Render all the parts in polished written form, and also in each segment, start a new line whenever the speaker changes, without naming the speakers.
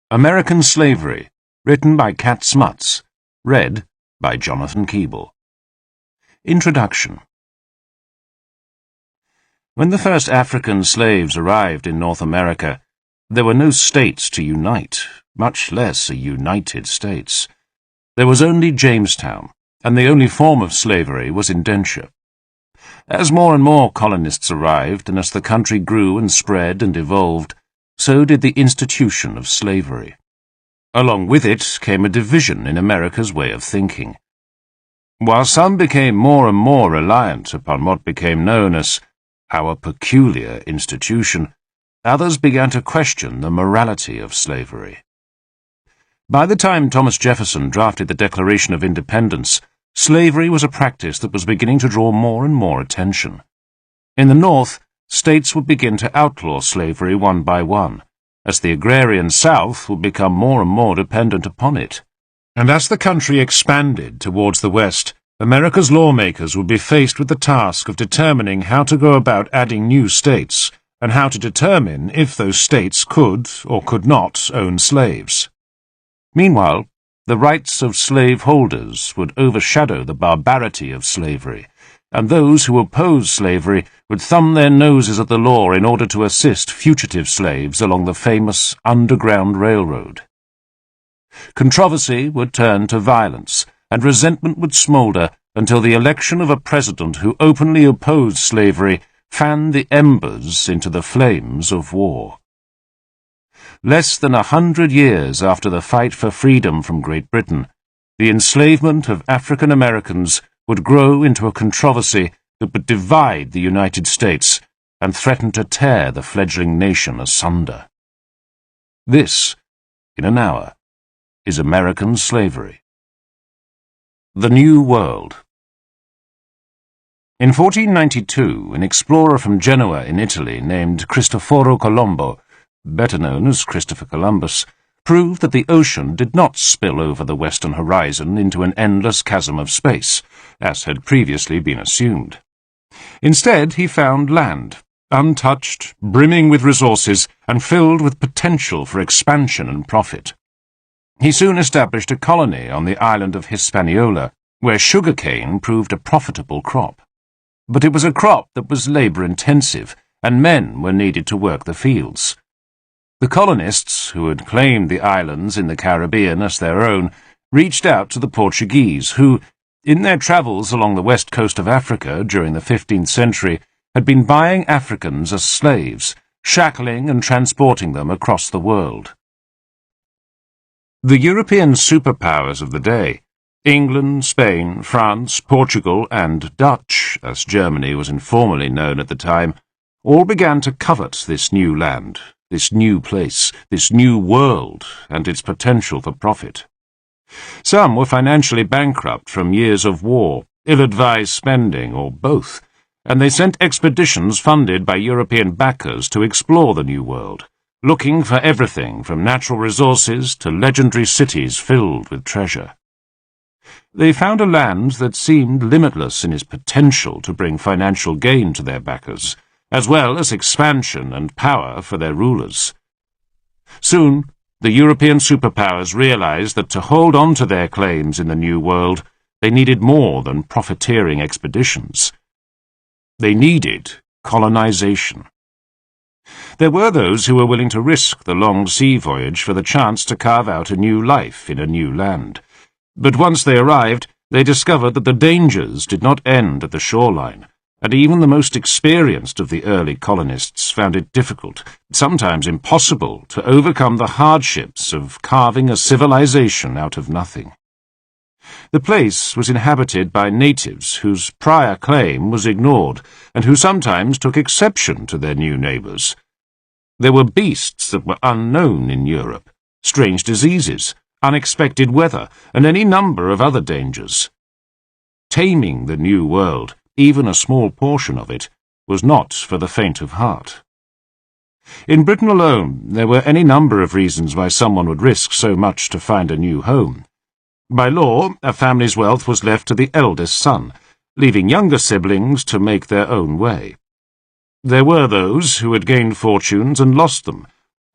American Slavery, written by SMUTZ, read by Jonathan Keeble. Introduction. When the first African slaves arrived in North America, there were no states to unite, much less a United States. There was only Jamestown, and the only form of slavery was indenture. As more and more colonists arrived, and as the country grew and spread and evolved, so did the institution of slavery. Along with it came a division in America's way of thinking. While some became more and more reliant upon what became known as our peculiar institution, others began to question the morality of slavery. By the time Thomas Jefferson drafted the Declaration of Independence, slavery was a practice that was beginning to draw more and more attention. In the North, states would begin to outlaw slavery one by one, as the agrarian South would become more and more dependent upon it. And as the country expanded towards the West, America's lawmakers would be faced with the task of determining how to go about adding new states, and how to determine if those states could or could not own slaves. Meanwhile, the rights of slaveholders would overshadow the barbarity of slavery, and those who opposed slavery would thumb their noses at the law in order to assist fugitive slaves along the famous Underground Railroad. Controversy would turn to violence, and resentment would smolder until the election of a president who openly opposed slavery fanned the embers into the flames of war. Less than 100 years after the fight for freedom from Great Britain, the enslavement of African Americans would grow into a controversy that would divide the United States and threaten to tear the fledgling nation asunder. This, in an hour, is American slavery. The New World. In 1492, an explorer from Genoa in Italy named Cristoforo Colombo, better known as Christopher Columbus, proved that the ocean did not spill over the western horizon into an endless chasm of space, as had previously been assumed. Instead, he found land, untouched, brimming with resources, and filled with potential for expansion and profit. He soon established a colony on the island of Hispaniola, where sugarcane proved a profitable crop. But it was a crop that was labor-intensive, and men were needed to work the fields. The colonists, who had claimed the islands in the Caribbean as their own, reached out to the Portuguese, who, in their travels along the west coast of Africa during the 15th century, had been buying Africans as slaves, shackling and transporting them across the world. The European superpowers of the day, England, Spain, France, Portugal, and Dutch, as Germany was informally known at the time, all began to covet this new land, this new place, this new world, and its potential for profit. Some were financially bankrupt from years of war, ill-advised spending, or both, and they sent expeditions funded by European backers to explore the New World, looking for everything from natural resources to legendary cities filled with treasure. They found a land that seemed limitless in its potential to bring financial gain to their backers, as well as expansion and power for their rulers. Soon, the European superpowers realized that to hold on to their claims in the New World, they needed more than profiteering expeditions. They needed colonization. There were those who were willing to risk the long sea voyage for the chance to carve out a new life in a new land. But once they arrived, they discovered that the dangers did not end at the shoreline, and even the most experienced of the early colonists found it difficult, sometimes impossible, to overcome the hardships of carving a civilization out of nothing. The place was inhabited by natives whose prior claim was ignored, and who sometimes took exception to their new neighbours. There were beasts that were unknown in Europe, strange diseases, unexpected weather, and any number of other dangers. Taming the New World, even a small portion of it, was not for the faint of heart. In Britain alone, there were any number of reasons why someone would risk so much to find a new home. By law, a family's wealth was left to the eldest son, leaving younger siblings to make their own way. There were those who had gained fortunes and lost them,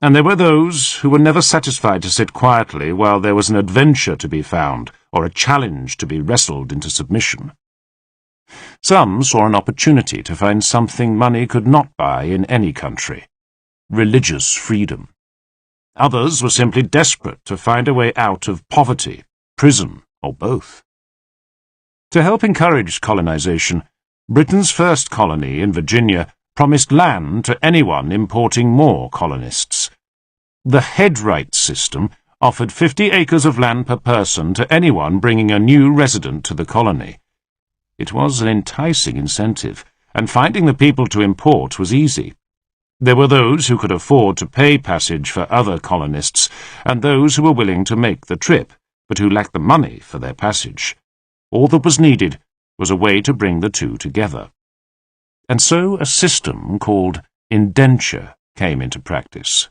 And there were those who were never satisfied to sit quietly while there was an adventure to be found or a challenge to be wrestled into submission. Some saw an opportunity to find something money could not buy in any country: religious freedom. Others were simply desperate to find a way out of poverty, prison, or both. To help encourage colonization, Britain's first colony in Virginia promised land to anyone importing more colonists. The head right system offered 50 acres of land per person to anyone bringing a new resident to the colony. It was an enticing incentive, and finding the people to import was easy. There were those who could afford to pay passage for other colonists, and those who were willing to make the trip, but who lacked the money for their passage. All that was needed was a way to bring the two together. And so a system called indenture came into practice.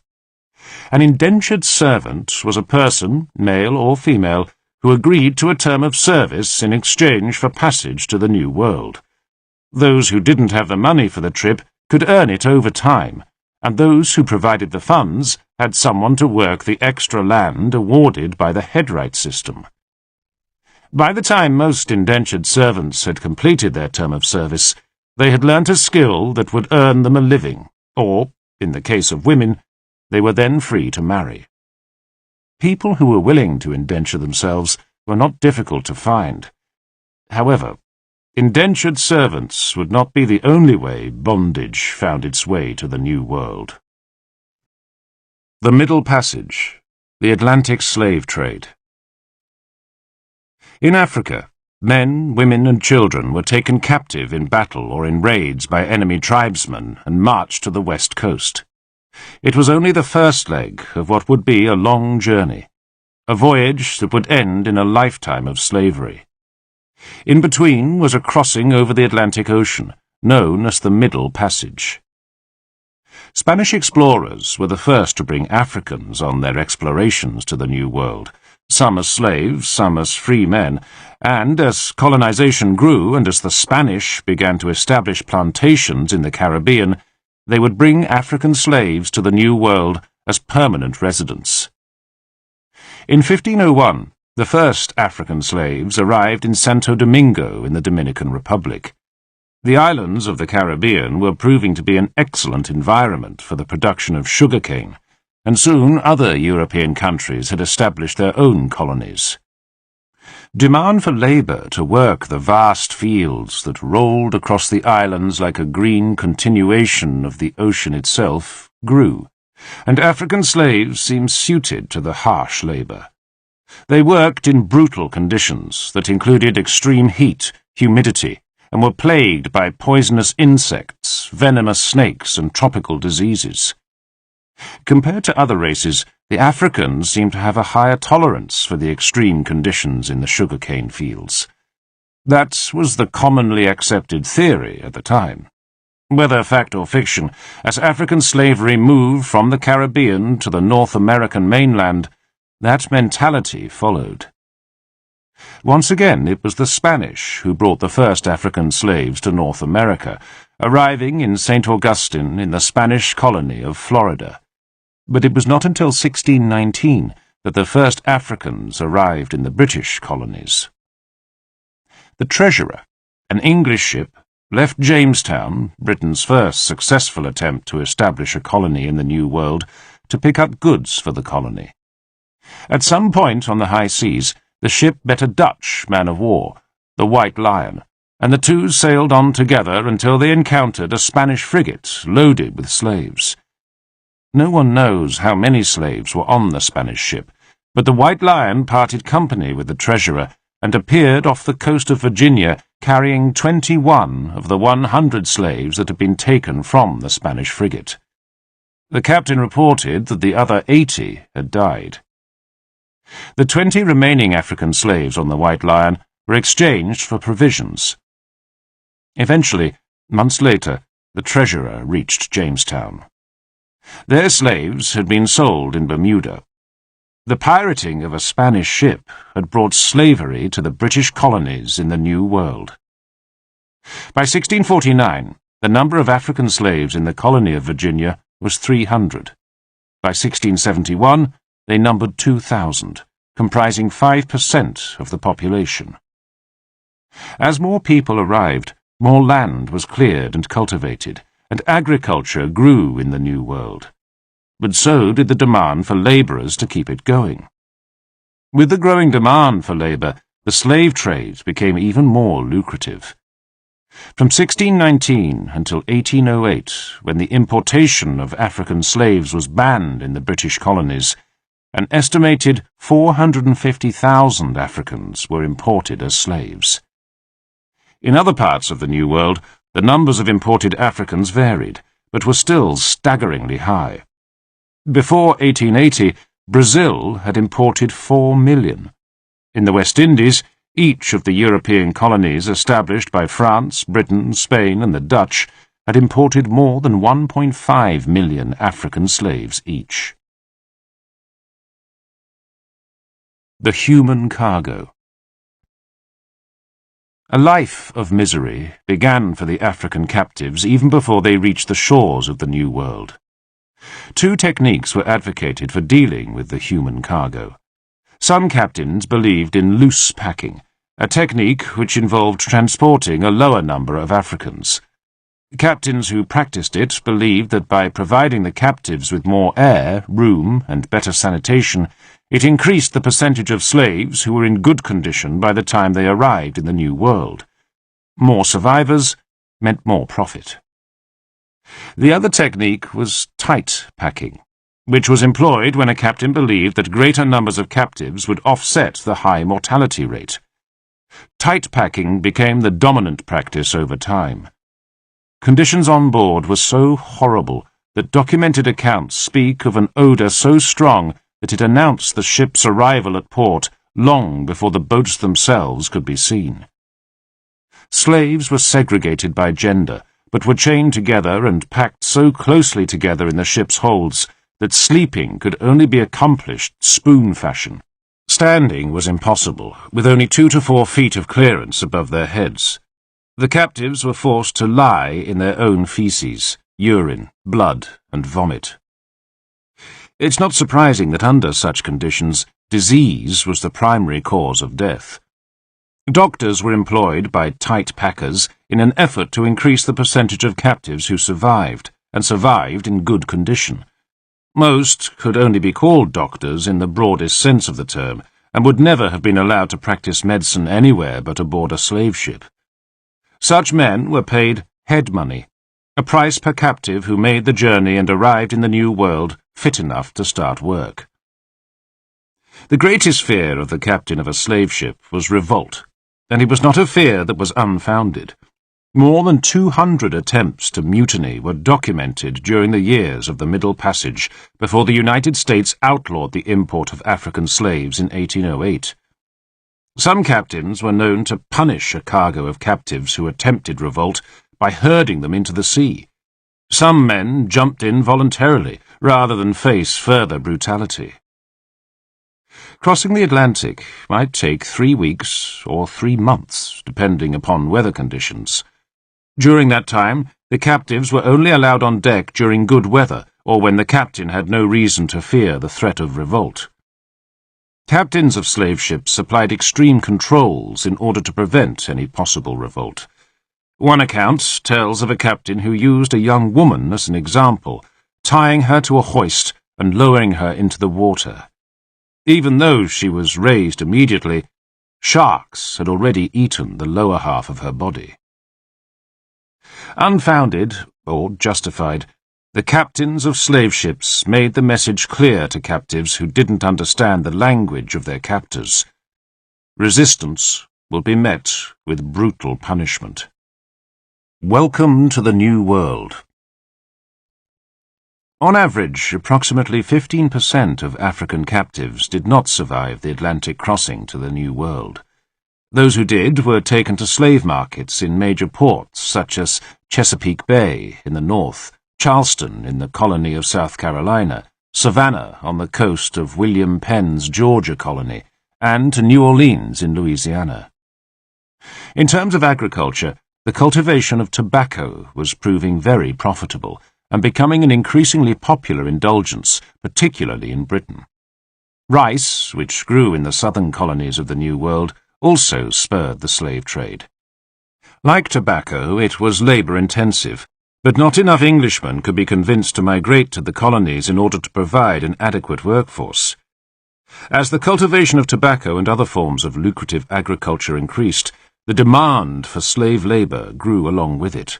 An indentured servant was a person, male or female, who agreed to a term of service in exchange for passage to the New World. Those who didn't have the money for the trip could earn it over time, and those who provided the funds had someone to work the extra land awarded by the headright system. By the time most indentured servants had completed their term of service, they had learnt a skill that would earn them a living, or, in the case of women, they were then free to marry. People who were willing to indenture themselves were not difficult to find. However, indentured servants would not be the only way bondage found its way to the New World. The Middle Passage, the Atlantic Slave Trade. In Africa, men, women, and children were taken captive in battle or in raids by enemy tribesmen and marched to the west coast. It was only the first leg of what would be a long journey, a voyage that would end in a lifetime of slavery. In between was a crossing over the Atlantic Ocean, known as the Middle Passage. Spanish explorers were the first to bring Africans on their explorations to the New World, some as slaves, some as free men, and as colonization grew and as the Spanish began to establish plantations in the Caribbean, they would bring African slaves to the New World as permanent residents. In 1501, the first African slaves arrived in Santo Domingo in the Dominican Republic. The islands of the Caribbean were proving to be an excellent environment for the production of sugarcane, and soon other European countries had established their own colonies. Demand for labour to work the vast fields that rolled across the islands like a green continuation of the ocean itself grew, and African slaves seemed suited to the harsh labour. They worked in brutal conditions that included extreme heat, humidity, and were plagued by poisonous insects, venomous snakes, and tropical diseases. Compared to other races, the Africans seemed to have a higher tolerance for the extreme conditions in the sugarcane fields. That was the commonly accepted theory at the time. Whether fact or fiction, as African slavery moved from the Caribbean to the North American mainland, that mentality followed. Once again, it was the Spanish who brought the first African slaves to North America, arriving in St. Augustine in the Spanish colony of Florida. But it was not until 1619 that the first Africans arrived in the British colonies. The Treasurer, an English ship, left Jamestown, Britain's first successful attempt to establish a colony in the New World, to pick up goods for the colony. At some point on the high seas, the ship met a Dutch man-of-war, the White Lion, and the two sailed on together until they encountered a Spanish frigate loaded with slaves. No one knows how many slaves were on the Spanish ship, but the White Lion parted company with the treasurer and appeared off the coast of Virginia carrying 21 of the 100 slaves that had been taken from the Spanish frigate. The captain reported that the other 80 had died. The 20 remaining African slaves on the White Lion were exchanged for provisions. Eventually, months later, the treasurer reached Jamestown. Their slaves had been sold in Bermuda. The pirating of a Spanish ship had brought slavery to the British colonies in the New World. By 1649, the number of African slaves in the colony of Virginia was 300. By 1671, they numbered 2,000, comprising 5% of the population. As more people arrived, more land was cleared and cultivated, and agriculture grew in the New World. But so did the demand for labourers to keep it going. With the growing demand for labour, the slave trade became even more lucrative. From 1619 until 1808, when the importation of African slaves was banned in the British colonies, an estimated 450,000 Africans were imported as slaves. In other parts of the New World, the numbers of imported Africans varied, but were still staggeringly high. Before 1880, Brazil had imported 4 million. In the West Indies, each of the European colonies established by France, Britain, Spain, and the Dutch had imported more than 1.5 million African slaves each. The human cargo. A life of misery began for the African captives even before they reached the shores of the New World. Two techniques were advocated for dealing with the human cargo. Some captains believed in loose packing, a technique which involved transporting a lower number of Africans. Captains who practiced it believed that by providing the captives with more air, room, and better sanitation, it increased the percentage of slaves who were in good condition by the time they arrived in the New World. More survivors meant more profit. The other technique was tight packing, which was employed when a captain believed that greater numbers of captives would offset the high mortality rate. Tight packing became the dominant practice over time. Conditions on board were so horrible that documented accounts speak of an odour so strong that it announced the ship's arrival at port long before the boats themselves could be seen. Slaves were segregated by gender, but were chained together and packed so closely together in the ship's holds that sleeping could only be accomplished spoon fashion. Standing was impossible, with only 2 to 4 feet of clearance above their heads. The captives were forced to lie in their own feces, urine, blood, and vomit. It's not surprising that under such conditions, disease was the primary cause of death. Doctors were employed by tight packers in an effort to increase the percentage of captives who survived, and survived in good condition. Most could only be called doctors in the broadest sense of the term, and would never have been allowed to practice medicine anywhere but aboard a slave ship. Such men were paid head money, a price per captive who made the journey and arrived in the New World fit enough to start work. The greatest fear of the captain of a slave ship was revolt, and it was not a fear that was unfounded. More than 200 attempts to mutiny were documented during the years of the Middle Passage before the United States outlawed the import of African slaves in 1808. Some captains were known to punish a cargo of captives who attempted revolt by herding them into the sea. Some men jumped in voluntarily rather than face further brutality. Crossing the Atlantic might take 3 weeks or 3 months, depending upon weather conditions. During that time, the captives were only allowed on deck during good weather or when the captain had no reason to fear the threat of revolt. Captains of slave ships supplied extreme controls in order to prevent any possible revolt. One account tells of a captain who used a young woman as an example, tying her to a hoist and lowering her into the water. Even though she was raised immediately, sharks had already eaten the lower half of her body. Unfounded, or justified, the captains of slave ships made the message clear to captives who didn't understand the language of their captors. Resistance will be met with brutal punishment. Welcome to the New World. On average, approximately 15% of African captives did not survive the Atlantic crossing to the New World. Those who did were taken to slave markets in major ports such as Chesapeake Bay in the north, Charleston in the colony of South Carolina, Savannah on the coast of William Penn's Georgia colony, and to New Orleans in Louisiana. In terms of agriculture, the cultivation of tobacco was proving very profitable, and becoming an increasingly popular indulgence, particularly in Britain. Rice, which grew in the southern colonies of the New World, also spurred the slave trade. Like tobacco, it was labour-intensive, but not enough Englishmen could be convinced to migrate to the colonies in order to provide an adequate workforce. As the cultivation of tobacco and other forms of lucrative agriculture increased, the demand for slave labour grew along with it.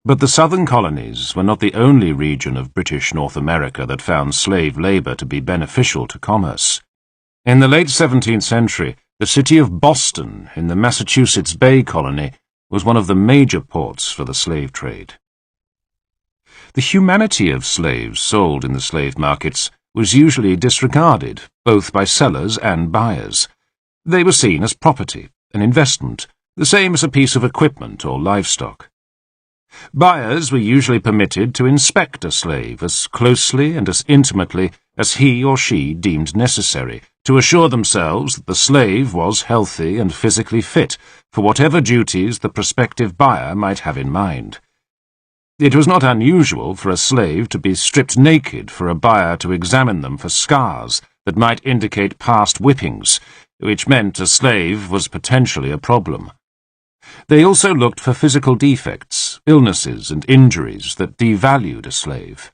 But the southern colonies were not the only region of British North America that found slave labour to be beneficial to commerce. In the late 17th century, the city of Boston in the Massachusetts Bay Colony was one of the major ports for the slave trade. The humanity of slaves sold in the slave markets was usually disregarded, both by sellers and buyers. They were seen as property, an investment, the same as a piece of equipment or livestock. Buyers were usually permitted to inspect a slave as closely and as intimately as he or she deemed necessary, to assure themselves that the slave was healthy and physically fit for whatever duties the prospective buyer might have in mind. It was not unusual for a slave to be stripped naked for a buyer to examine them for scars that might indicate past whippings, which meant a slave was potentially a problem. They also looked for physical defects, illnesses, and injuries that devalued a slave.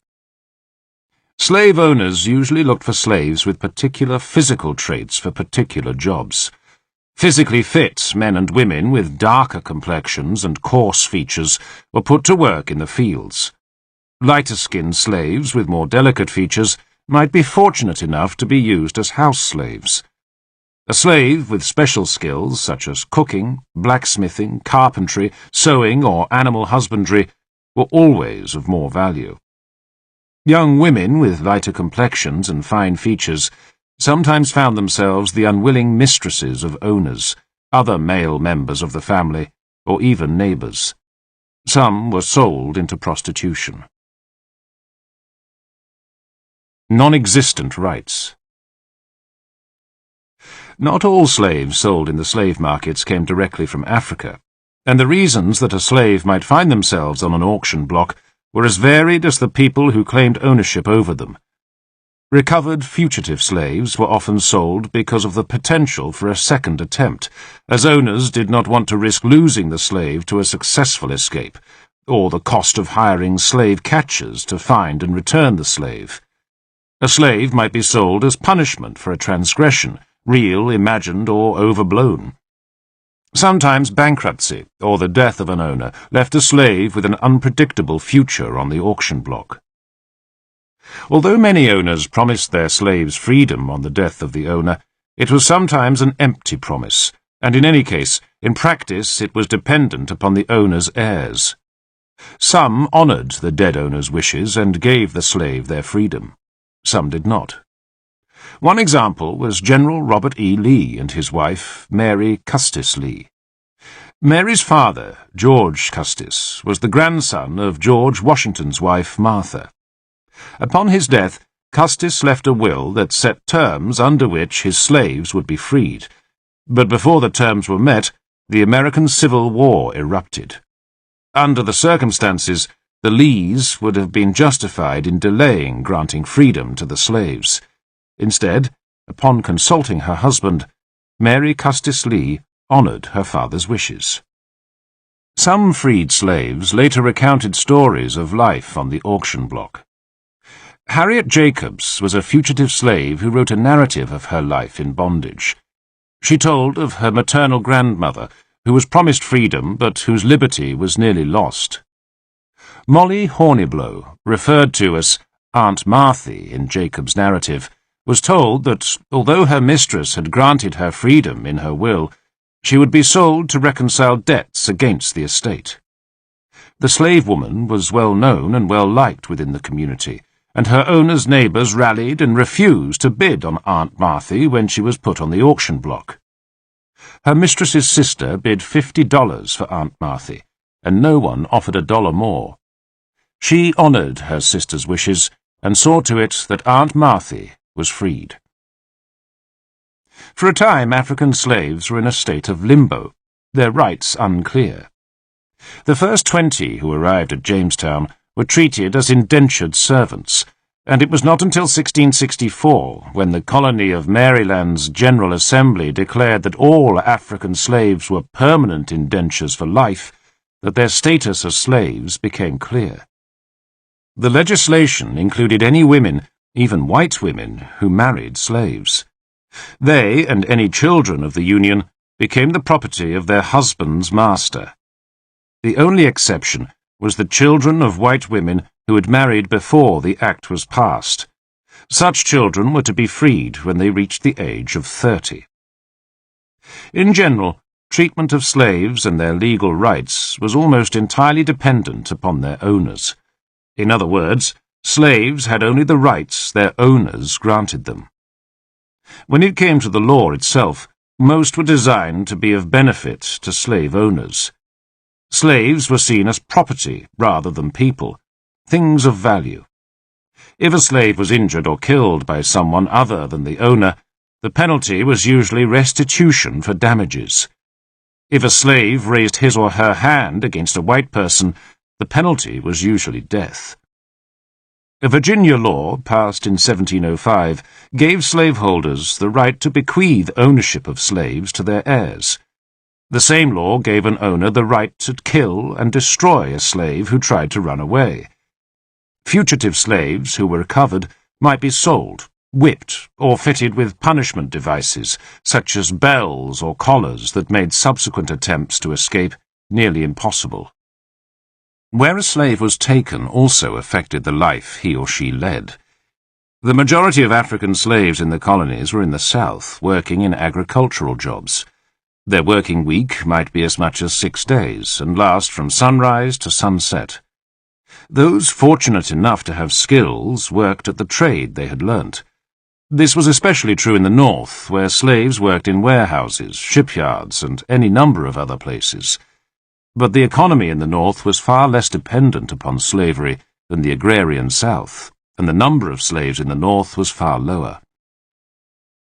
Slave owners usually looked for slaves with particular physical traits for particular jobs. Physically fit men and women with darker complexions and coarse features were put to work in the fields. Lighter-skinned slaves with more delicate features might be fortunate enough to be used as house slaves. A slave with special skills such as cooking, blacksmithing, carpentry, sewing, or animal husbandry were always of more value. Young women with lighter complexions and fine features sometimes found themselves the unwilling mistresses of owners, other male members of the family, or even neighbours. Some were sold into prostitution. Non-existent rights. Not all slaves sold in the slave markets came directly from Africa, and the reasons that a slave might find themselves on an auction block were as varied as the people who claimed ownership over them. Recovered fugitive slaves were often sold because of the potential for a second attempt, as owners did not want to risk losing the slave to a successful escape, or the cost of hiring slave catchers to find and return the slave. A slave might be sold as punishment for a transgression, real, imagined, or overblown. Sometimes bankruptcy, or the death of an owner, left a slave with an unpredictable future on the auction block. Although many owners promised their slaves freedom on the death of the owner, it was sometimes an empty promise, and in any case, in practice it was dependent upon the owner's heirs. Some honoured the dead owner's wishes and gave the slave their freedom. Some did not. One example was General Robert E. Lee and his wife, Mary Custis Lee. Mary's father, George Custis, was the grandson of George Washington's wife, Martha. Upon his death, Custis left a will that set terms under which his slaves would be freed, but before the terms were met, the American Civil War erupted. Under the circumstances, the Lees would have been justified in delaying granting freedom to the slaves. Instead, upon consulting her husband, Mary Custis Lee honoured her father's wishes. Some freed slaves later recounted stories of life on the auction block. Harriet Jacobs was a fugitive slave who wrote a narrative of her life in bondage. She told of her maternal grandmother, who was promised freedom but whose liberty was nearly lost. Molly Horniblow, referred to as Aunt Marthy in Jacobs' narrative, was told that, although her mistress had granted her freedom in her will, she would be sold to reconcile debts against the estate. The slave woman was well known and well liked within the community, and her owner's neighbours rallied and refused to bid on Aunt Marthy when she was put on the auction block. Her mistress's sister bid $50 for Aunt Marthy, and no one offered $1 more. She honoured her sister's wishes and saw to it that Aunt Marthy was freed. For a time, African slaves were in a state of limbo, their rights unclear. The first 20 who arrived at Jamestown were treated as indentured servants, and it was not until 1664, when the colony of Maryland's General Assembly declared that all African slaves were permanent indentures for life, that their status as slaves became clear. The legislation included any women, even white women, who married slaves. They, and any children of the union, became the property of their husband's master. The only exception was the children of white women who had married before the act was passed. Such children were to be freed when they reached the age of 30. In general, treatment of slaves and their legal rights was almost entirely dependent upon their owners. In other words, slaves had only the rights their owners granted them. When it came to the law itself, most were designed to be of benefit to slave owners. Slaves were seen as property rather than people, things of value. If a slave was injured or killed by someone other than the owner, the penalty was usually restitution for damages. If a slave raised his or her hand against a white person, the penalty was usually death. A Virginia law, passed in 1705, gave slaveholders the right to bequeath ownership of slaves to their heirs. The same law gave an owner the right to kill and destroy a slave who tried to run away. Fugitive slaves who were recovered might be sold, whipped, or fitted with punishment devices, such as bells or collars that made subsequent attempts to escape nearly impossible. Where a slave was taken also affected the life he or she led. The majority of African slaves in the colonies were in the South, working in agricultural jobs. Their working week might be as much as 6 days, and last from sunrise to sunset. Those fortunate enough to have skills worked at the trade they had learnt. This was especially true in the North, where slaves worked in warehouses, shipyards, and any number of other places. But the economy in the North was far less dependent upon slavery than the agrarian South, and the number of slaves in the North was far lower.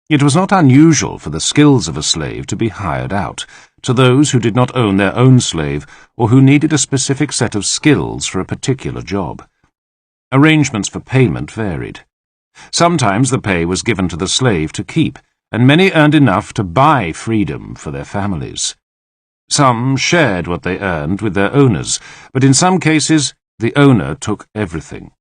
It was not unusual for the skills of a slave to be hired out to those who did not own their own slave or who needed a specific set of skills for a particular job. Arrangements for payment varied. Sometimes the pay was given to the slave to keep, and many earned enough to buy freedom for their families. Some shared what they earned with their owners, but in some cases the owner took everything.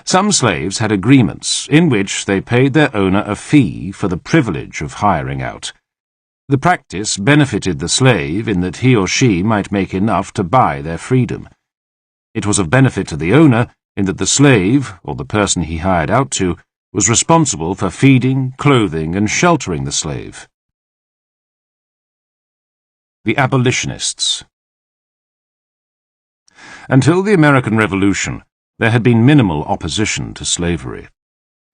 Some slaves had agreements in which they paid their owner a fee for the privilege of hiring out. The practice benefited the slave in that he or she might make enough to buy their freedom. It was of benefit to the owner in that the slave, or the person he hired out to, was responsible for feeding, clothing, and sheltering the slave. The Abolitionists. Until the American Revolution, there had been minimal opposition to slavery.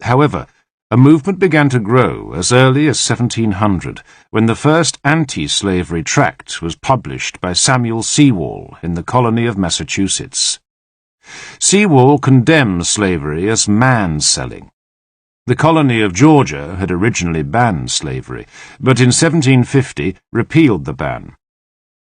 However, a movement began to grow as early as 1700, when the first anti-slavery tract was published by Samuel Sewall in the colony of Massachusetts. Sewall condemned slavery as man-selling. The colony of Georgia had originally banned slavery, but in 1750 repealed the ban.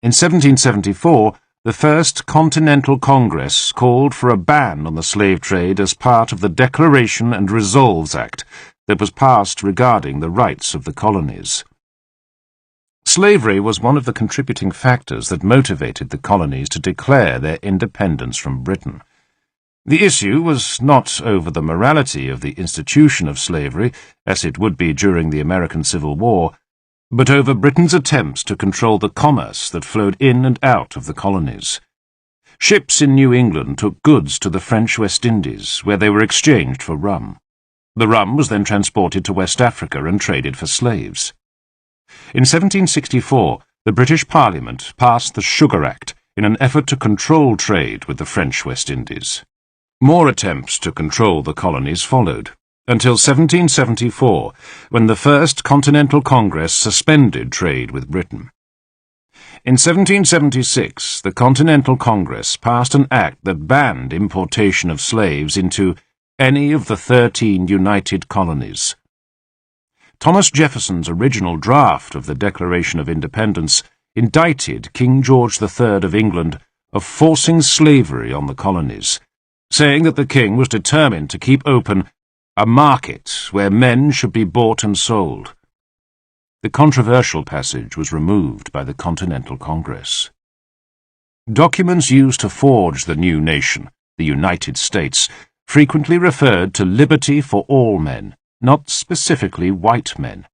In 1774, the First Continental Congress called for a ban on the slave trade as part of the Declaration and Resolves Act that was passed regarding the rights of the colonies. Slavery was one of the contributing factors that motivated the colonies to declare their independence from Britain. The issue was not over the morality of the institution of slavery, as it would be during the American Civil War, but over Britain's attempts to control the commerce that flowed in and out of the colonies. Ships in New England took goods to the French West Indies, where they were exchanged for rum. The rum was then transported to West Africa and traded for slaves. In 1764, the British Parliament passed the Sugar Act in an effort to control trade with the French West Indies. More attempts to control the colonies followed, until 1774, when the First Continental Congress suspended trade with Britain. In 1776, the Continental Congress passed an act that banned importation of slaves into any of the 13 United Colonies. Thomas Jefferson's original draft of the Declaration of Independence indicted King George III of England of forcing slavery on the colonies, saying that the king was determined to keep open a market where men should be bought and sold. The controversial passage was removed by the Continental Congress. Documents used to forge the new nation, the United States, frequently referred to liberty for all men, not specifically white men.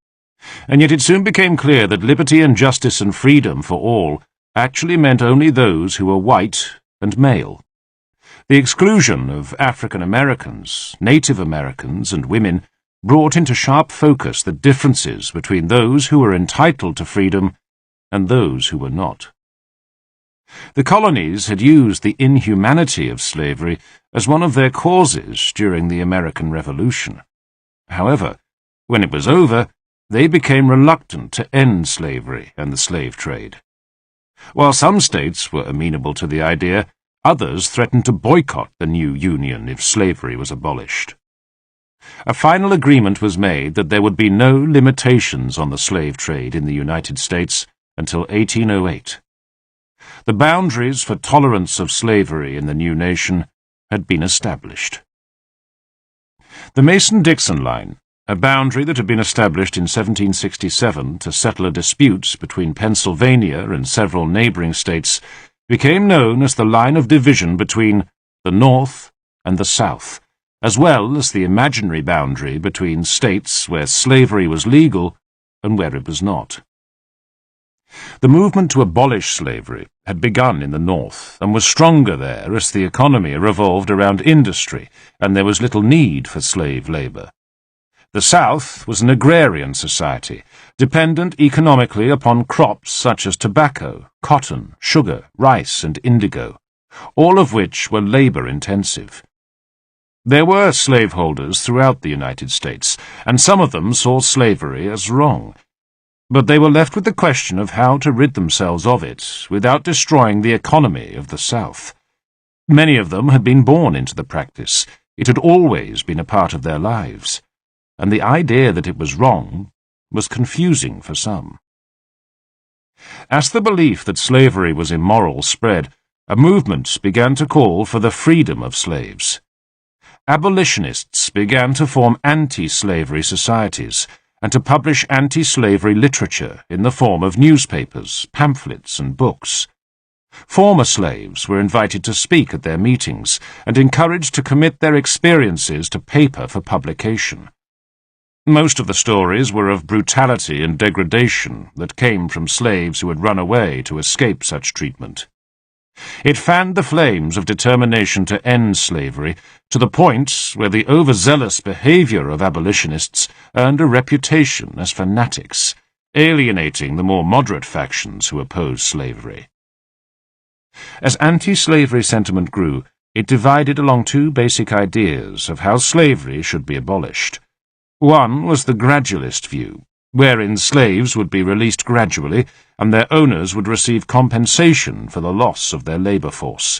And yet it soon became clear that liberty and justice and freedom for all actually meant only those who were white and male. The exclusion of African Americans, Native Americans, and women brought into sharp focus the differences between those who were entitled to freedom and those who were not. The colonies had used the inhumanity of slavery as one of their causes during the American Revolution. However, when it was over, they became reluctant to end slavery and the slave trade. While some states were amenable to the idea, others threatened to boycott the new union if slavery was abolished. A final agreement was made that there would be no limitations on the slave trade in the United States until 1808. The boundaries for tolerance of slavery in the new nation had been established. The Mason-Dixon line, a boundary that had been established in 1767 to settle a dispute between Pennsylvania and several neighboring states, became known as the line of division between the North and the South, as well as the imaginary boundary between states where slavery was legal and where it was not. The movement to abolish slavery had begun in the North and was stronger there as the economy revolved around industry and there was little need for slave labor. The South was an agrarian society, dependent economically upon crops such as tobacco, cotton, sugar, rice, and indigo, all of which were labor-intensive. There were slaveholders throughout the United States, and some of them saw slavery as wrong, but they were left with the question of how to rid themselves of it without destroying the economy of the South. Many of them had been born into the practice. It had always been a part of their lives, and the idea that it was wrong was confusing for some. As the belief that slavery was immoral spread, a movement began to call for the freedom of slaves. Abolitionists began to form anti-slavery societies and to publish anti-slavery literature in the form of newspapers, pamphlets, and books. Former slaves were invited to speak at their meetings and encouraged to commit their experiences to paper for publication. Most of the stories were of brutality and degradation that came from slaves who had run away to escape such treatment. It fanned the flames of determination to end slavery to the point where the overzealous behavior of abolitionists earned a reputation as fanatics, alienating the more moderate factions who opposed slavery. As anti-slavery sentiment grew, it divided along two basic ideas of how slavery should be abolished. One was the gradualist view, wherein slaves would be released gradually and their owners would receive compensation for the loss of their labor force.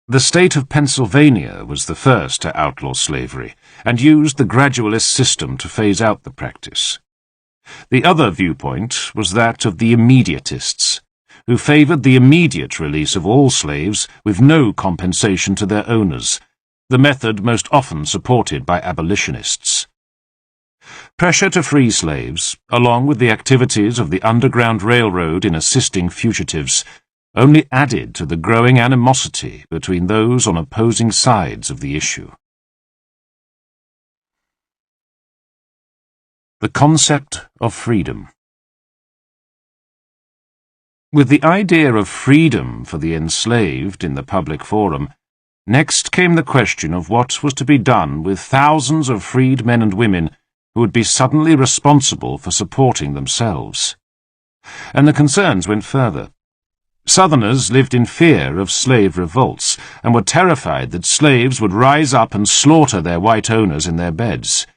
The state of Pennsylvania was the first to outlaw slavery and used the gradualist system to phase out the practice. The other viewpoint was that of the immediatists, who favored the immediate release of all slaves with no compensation to their owners, the method most often supported by abolitionists. Pressure to free slaves, along with the activities of the Underground Railroad in assisting fugitives, only added to the growing animosity between those on opposing sides of the issue. The concept of freedom. With the idea of freedom for the enslaved in the public forum, next came the question of what was to be done with thousands of freed men and women who would be suddenly responsible for supporting themselves. And the concerns went further. Southerners lived in fear of slave revolts and were terrified that slaves would rise up and slaughter their white owners in their beds.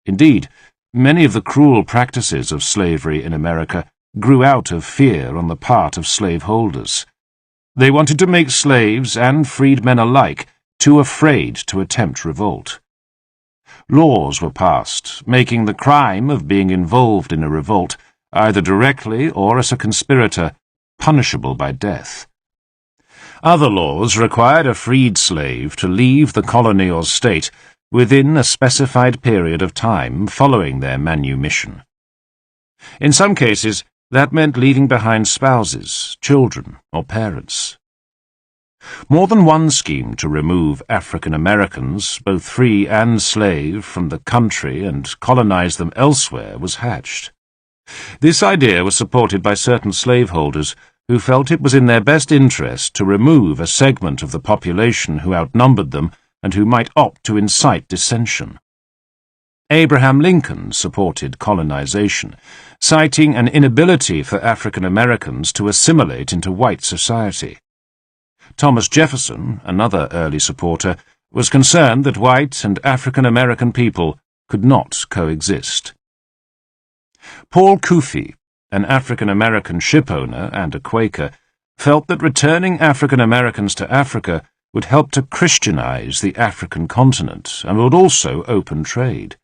Indeed, many of the cruel practices of slavery in America grew out of fear on the part of slaveholders. They wanted to make slaves and freedmen alike too afraid to attempt revolt. Laws were passed, making the crime of being involved in a revolt, either directly or as a conspirator, punishable by death. Other laws required a freed slave to leave the colony or state within a specified period of time following their manumission. In some cases, that meant leaving behind spouses, children, or parents. More than one scheme to remove African Americans, both free and slave, from the country and colonize them elsewhere was hatched. This idea was supported by certain slaveholders who felt it was in their best interest to remove a segment of the population who outnumbered them and who might opt to incite dissension. Abraham Lincoln supported colonization, citing an inability for African Americans to assimilate into white society. Thomas Jefferson, another early supporter, was concerned that white and African American people could not coexist. Paul Coofey, an African American shipowner and a Quaker, felt that returning African Americans to Africa would help to Christianize the African continent and would also open trade.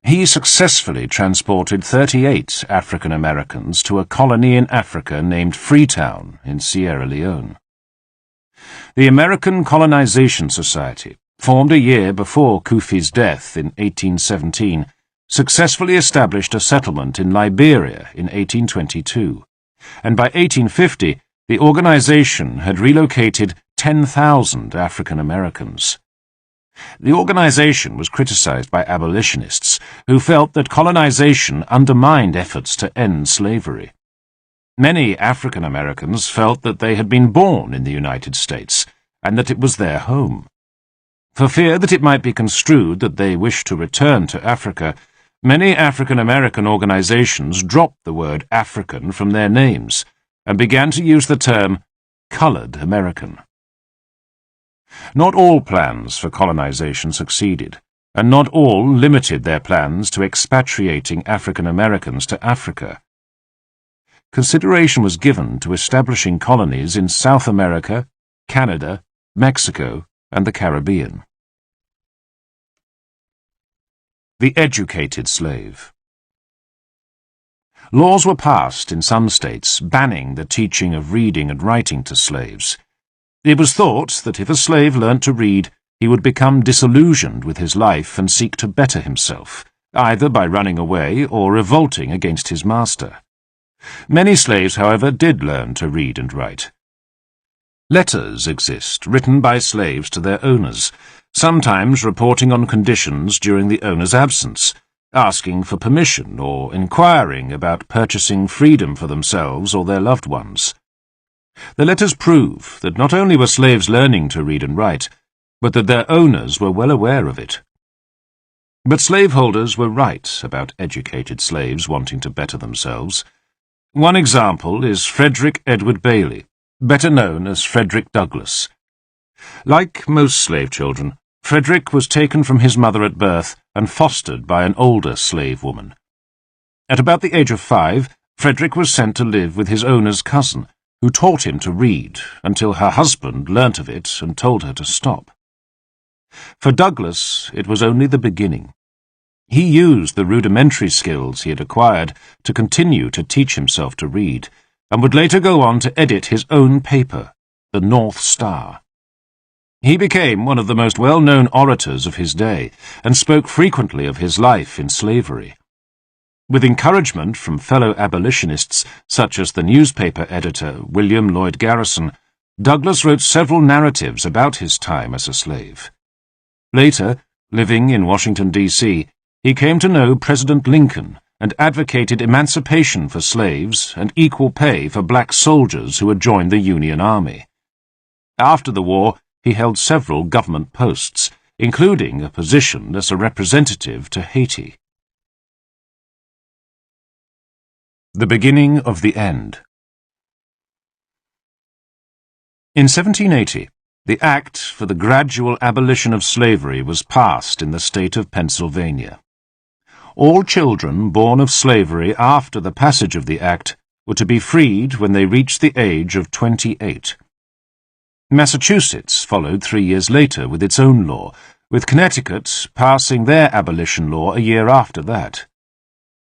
He successfully transported 38 African Americans to a colony in Africa named Freetown in Sierra Leone. The American Colonization Society, formed a year before Coofey's death in 1817, successfully established a settlement in Liberia in 1822, and by 1850 the organization had relocated 10,000 African Americans. The organization was criticized by abolitionists who felt that colonization undermined efforts to end slavery. Many African Americans felt that they had been born in the United States and that it was their home. For fear that it might be construed that they wished to return to Africa, many African American organizations dropped the word African from their names and began to use the term colored American. Not all plans for colonization succeeded, and not all limited their plans to expatriating African Americans to Africa. Consideration was given to establishing colonies in South America, Canada, Mexico, and the Caribbean. The educated slave. Laws were passed in some states banning the teaching of reading and writing to slaves. It was thought that if a slave learnt to read, he would become disillusioned with his life and seek to better himself, either by running away or revolting against his master. Many slaves, however, did learn to read and write. Letters exist, written by slaves to their owners, sometimes reporting on conditions during the owner's absence, asking for permission or inquiring about purchasing freedom for themselves or their loved ones. The letters prove that not only were slaves learning to read and write, but that their owners were well aware of it. But slaveholders were right about educated slaves wanting to better themselves. One example is Frederick Edward Bailey, better known as Frederick Douglass. Like most slave children, Frederick was taken from his mother at birth and fostered by an older slave woman. At about the age of 5, Frederick was sent to live with his owner's cousin, who taught him to read until her husband learnt of it and told her to stop. For Douglass, it was only the beginning. He used the rudimentary skills he had acquired to continue to teach himself to read, and would later go on to edit his own paper, the North Star. He became one of the most well-known orators of his day, and spoke frequently of his life in slavery. With encouragement from fellow abolitionists, such as the newspaper editor William Lloyd Garrison, Douglass wrote several narratives about his time as a slave. Later, living in Washington, D.C., he came to know President Lincoln and advocated emancipation for slaves and equal pay for black soldiers who had joined the Union Army. After the war, he held several government posts, including a position as a representative to Haiti. The beginning of the end. In 1780, the Act for the Gradual Abolition of Slavery was passed in the state of Pennsylvania. All children born of slavery after the passage of the Act were to be freed when they reached the age of 28. Massachusetts followed 3 years later with its own law, with Connecticut passing their abolition law a year after that.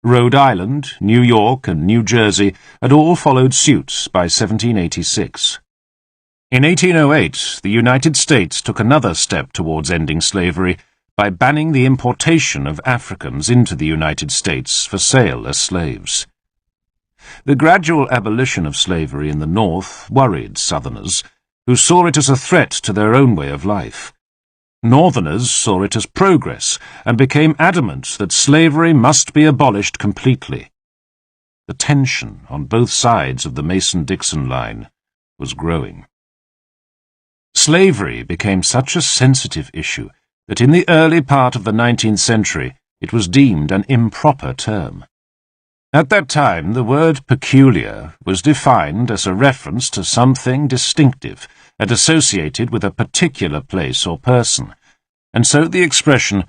Rhode Island, New York, and New Jersey had all followed suit by 1786. In 1808, the United States took another step towards ending slavery by banning the importation of Africans into the United States for sale as slaves. The gradual abolition of slavery in the North worried Southerners, who saw it as a threat to their own way of life. Northerners saw it as progress and became adamant that slavery must be abolished completely. The tension on both sides of the Mason-Dixon line was growing. Slavery became such a sensitive issue that in the early part of the 19th century it was deemed an improper term. At that time, the word peculiar was defined as a reference to something distinctive and associated with a particular place or person, and so the expression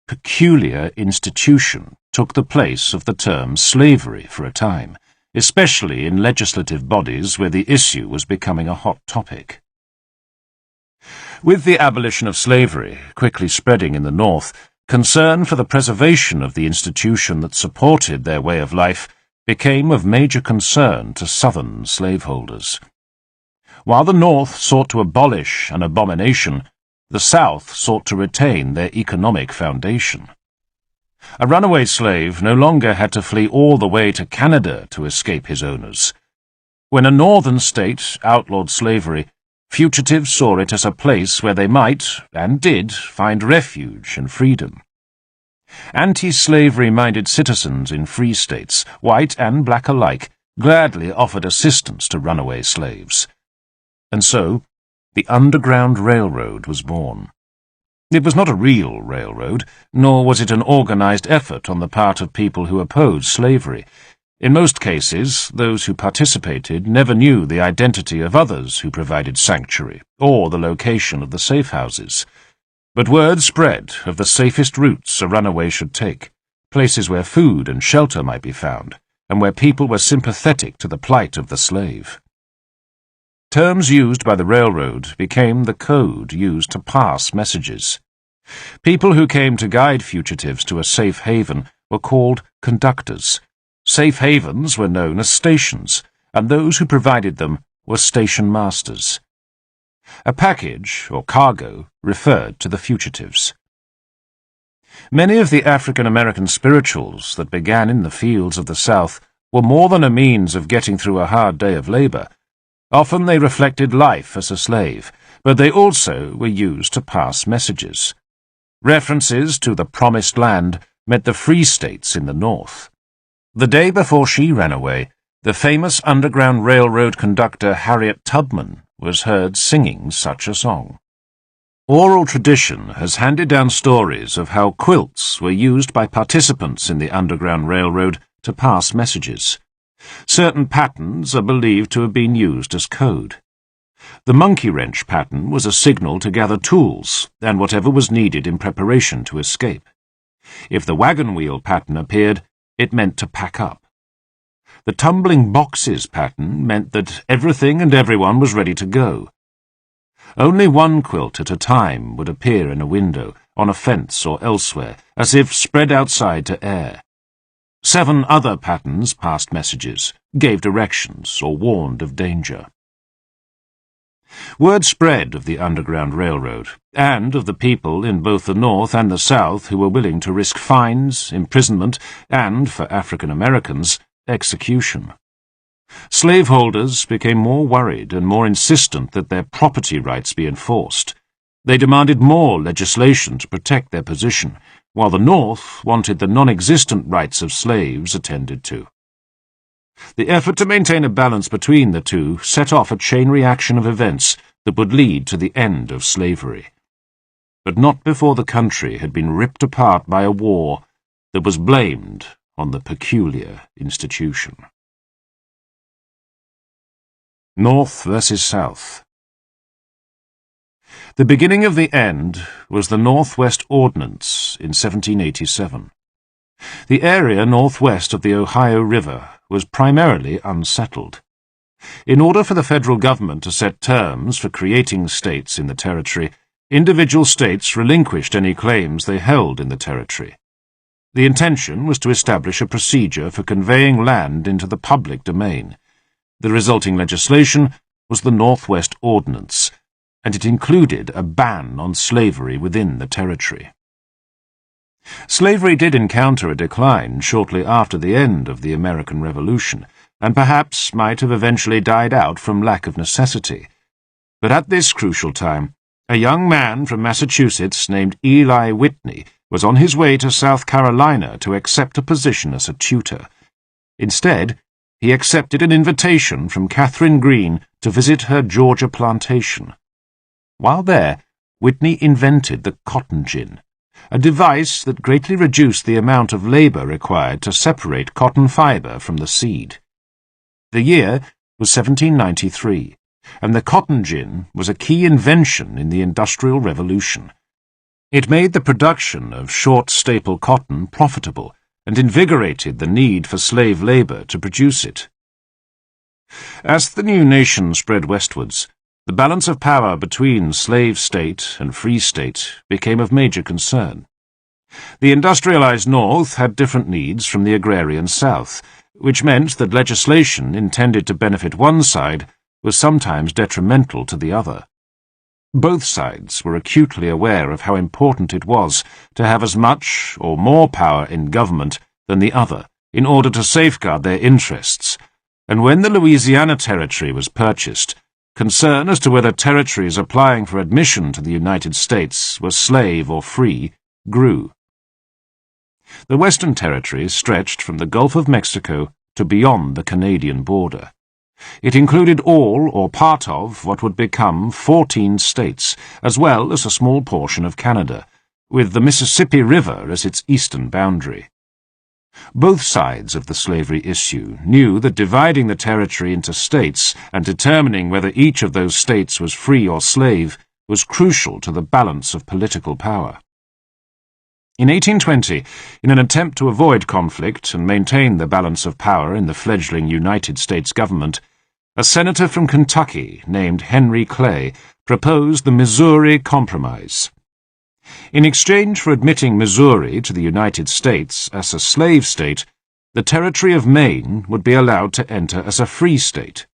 peculiar institution took the place of the term slavery for a time, especially in legislative bodies where the issue was becoming a hot topic. With the abolition of slavery quickly spreading in the North, concern for the preservation of the institution that supported their way of life became of major concern to Southern slaveholders. While the North sought to abolish an abomination, the South sought to retain their economic foundation. A runaway slave no longer had to flee all the way to Canada to escape his owners. When a northern state outlawed slavery, fugitives saw it as a place where they might, and did, find refuge and freedom. Anti-slavery-minded citizens in free states, white and black alike, gladly offered assistance to runaway slaves. And so, the Underground Railroad was born. It was not a real railroad, nor was it an organized effort on the part of people who opposed slavery. In most cases, those who participated never knew the identity of others who provided sanctuary, or the location of the safe houses. But word spread of the safest routes a runaway should take, places where food and shelter might be found, and where people were sympathetic to the plight of the slave. Terms used by the railroad became the code used to pass messages. People who came to guide fugitives to a safe haven were called conductors. Safe havens were known as stations, and those who provided them were station masters. A package, or cargo, referred to the fugitives. Many of the African-American spirituals that began in the fields of the South were more than a means of getting through a hard day of labor. Often they reflected life as a slave, but they also were used to pass messages. References to the Promised Land meant the free states in the North. The day before she ran away, the famous Underground Railroad conductor Harriet Tubman was heard singing such a song. Oral tradition has handed down stories of how quilts were used by participants in the Underground Railroad to pass messages. Certain patterns are believed to have been used as code. The monkey wrench pattern was a signal to gather tools and whatever was needed in preparation to escape. If the wagon wheel pattern appeared, it meant to pack up. The tumbling boxes pattern meant that everything and everyone was ready to go. Only one quilt at a time would appear in a window, on a fence or elsewhere, as if spread outside to air. 7 other patterns passed messages, gave directions, or warned of danger. Word spread of the Underground Railroad, and of the people in both the North and the South who were willing to risk fines, imprisonment, and, for African Americans, execution. Slaveholders became more worried and more insistent that their property rights be enforced. They demanded more legislation to protect their position, while the North wanted the non-existent rights of slaves attended to. The effort to maintain a balance between the two set off a chain reaction of events that would lead to the end of slavery. But not before the country had been ripped apart by a war that was blamed on the peculiar institution. North versus South. The beginning of the end was the Northwest Ordinance in 1787. The area northwest of the Ohio River was primarily unsettled. In order for the federal government to set terms for creating states in the territory, individual states relinquished any claims they held in the territory. The intention was to establish a procedure for conveying land into the public domain. The resulting legislation was the Northwest Ordinance, and it included a ban on slavery within the territory. Slavery did encounter a decline shortly after the end of the American Revolution, and perhaps might have eventually died out from lack of necessity. But at this crucial time, a young man from Massachusetts named Eli Whitney was on his way to South Carolina to accept a position as a tutor. Instead, he accepted an invitation from Catherine Greene to visit her Georgia plantation. While there, Whitney invented the cotton gin, a device that greatly reduced the amount of labor required to separate cotton fiber from the seed. The year was 1793, and the cotton gin was a key invention in the Industrial Revolution. It made the production of short staple cotton profitable and invigorated the need for slave labor to produce it. As the new nation spread westwards, the balance of power between slave state and free state became of major concern. The industrialized North had different needs from the agrarian South, which meant that legislation intended to benefit one side was sometimes detrimental to the other. Both sides were acutely aware of how important it was to have as much or more power in government than the other in order to safeguard their interests, and when the Louisiana Territory was purchased, concern as to whether territories applying for admission to the United States were slave or free grew. The Western Territory stretched from the Gulf of Mexico to beyond the Canadian border. It included all or part of what would become 14 states, as well as a small portion of Canada, with the Mississippi River as its eastern boundary. Both sides of the slavery issue knew that dividing the territory into states and determining whether each of those states was free or slave was crucial to the balance of political power. In 1820, in an attempt to avoid conflict and maintain the balance of power in the fledgling United States government, a senator from Kentucky named Henry Clay proposed the Missouri Compromise. In exchange for admitting Missouri to the United States as a slave state, the territory of Maine would be allowed to enter as a free state.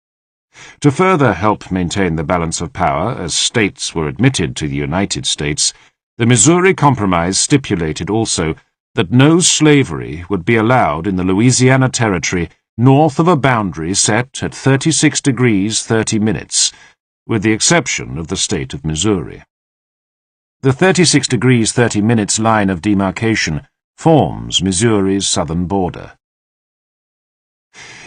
To further help maintain the balance of power as states were admitted to the United States, the Missouri Compromise stipulated also that no slavery would be allowed in the Louisiana Territory north of a boundary set at 36 degrees 30 minutes, with the exception of the state of Missouri. The 36 degrees 30 minutes line of demarcation forms Missouri's southern border.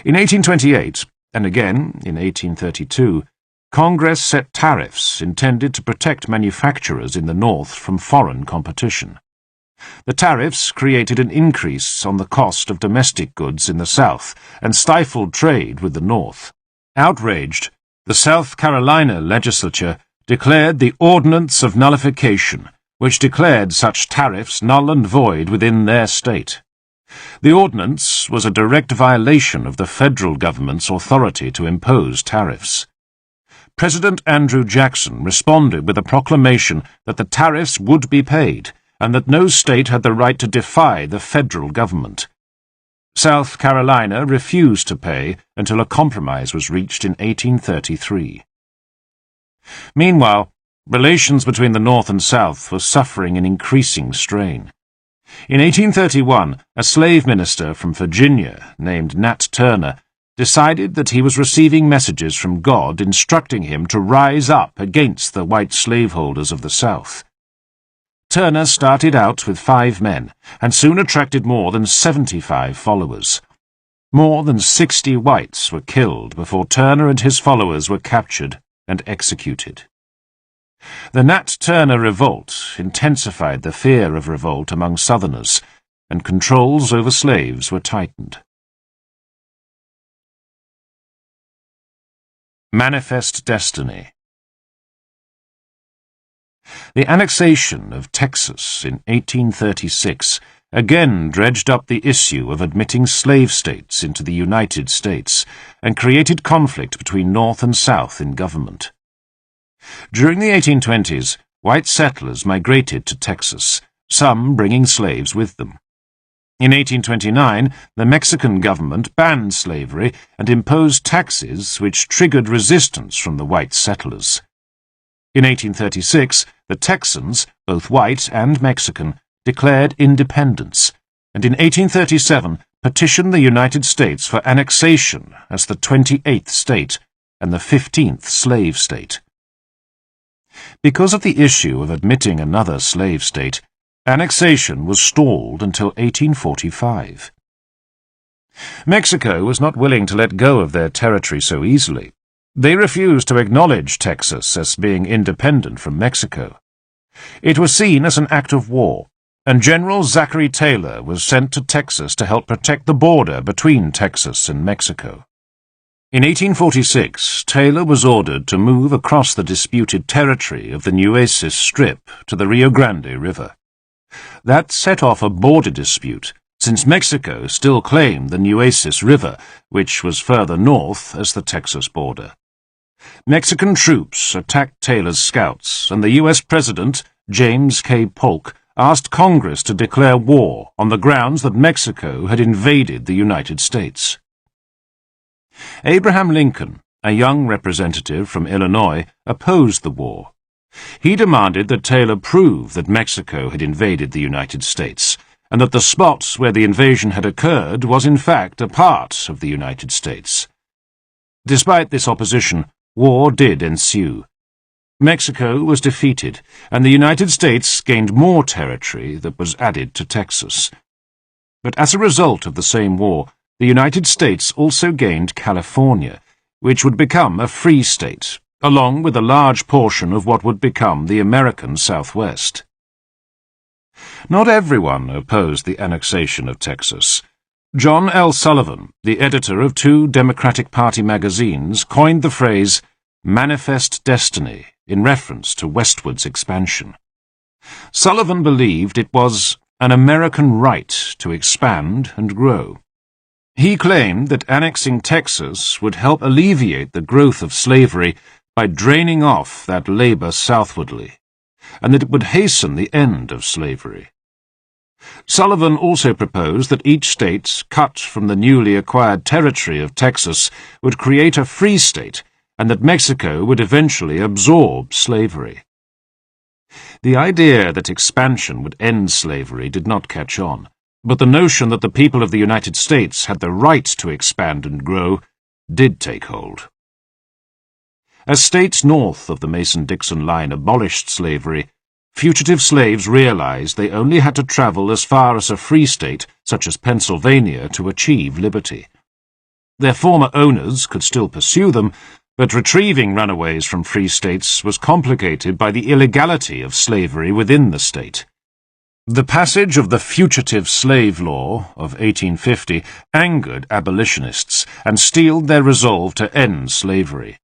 In 1828, and again in 1832, Congress set tariffs intended to protect manufacturers in the North from foreign competition. The tariffs created an increase on the cost of domestic goods in the South and stifled trade with the North. Outraged, the South Carolina legislature declared the Ordinance of Nullification, which declared such tariffs null and void within their state. The ordinance was a direct violation of the federal government's authority to impose tariffs. President Andrew Jackson responded with a proclamation that the tariffs would be paid, and that no state had the right to defy the federal government. South Carolina refused to pay until a compromise was reached in 1833. Meanwhile, relations between the North and South were suffering an increasing strain. In 1831, a slave minister from Virginia named Nat Turner decided that he was receiving messages from God instructing him to rise up against the white slaveholders of the South. Turner started out with 5 men, and soon attracted more than 75 followers. More than 60 whites were killed before Turner and his followers were captured and executed. The Nat Turner Revolt intensified the fear of revolt among Southerners, and controls over slaves were tightened. Manifest Destiny. The annexation of Texas in 1836 again dredged up the issue of admitting slave states into the United States and created conflict between North and South in government. During the 1820s, white settlers migrated to Texas, some bringing slaves with them. In 1829, the Mexican government banned slavery and imposed taxes which triggered resistance from the white settlers. In 1836, the Texans, both white and Mexican, declared independence, and in 1837 petitioned the United States for annexation as the 28th state and the 15th slave state. Because of the issue of admitting another slave state, annexation was stalled until 1845. Mexico was not willing to let go of their territory so easily. They refused to acknowledge Texas as being independent from Mexico. It was seen as an act of war, and General Zachary Taylor was sent to Texas to help protect the border between Texas and Mexico. In 1846, Taylor was ordered to move across the disputed territory of the Nueces Strip to the Rio Grande River. That set off a border dispute, since Mexico still claimed the Nueces River, which was further north as the Texas border. Mexican troops attacked Taylor's scouts, and the U.S. President, James K. Polk, asked Congress to declare war on the grounds that Mexico had invaded the United States. Abraham Lincoln, a young representative from Illinois, opposed the war. He demanded that Taylor prove that Mexico had invaded the United States, and that the spot where the invasion had occurred was in fact a part of the United States. Despite this opposition, war did ensue. Mexico was defeated, and the United States gained more territory that was added to Texas. But as a result of the same war, the United States also gained California, which would become a free state, along with a large portion of what would become the American Southwest. Not everyone opposed the annexation of Texas. John L. Sullivan, the editor of 2 Democratic Party magazines, coined the phrase "manifest destiny" in reference to westward's expansion. Sullivan believed it was an American right to expand and grow. He claimed that annexing Texas would help alleviate the growth of slavery by draining off that labor southwardly, and that it would hasten the end of slavery. Sullivan also proposed that each state cut from the newly acquired territory of Texas would create a free state, and that Mexico would eventually absorb slavery. The idea that expansion would end slavery did not catch on, but the notion that the people of the United States had the right to expand and grow did take hold. As states north of the Mason-Dixon line abolished slavery, fugitive slaves realized they only had to travel as far as a free state, such as Pennsylvania, to achieve liberty. Their former owners could still pursue them, but retrieving runaways from free states was complicated by the illegality of slavery within the state. The passage of the Fugitive Slave Law of 1850 angered abolitionists and steeled their resolve to end slavery.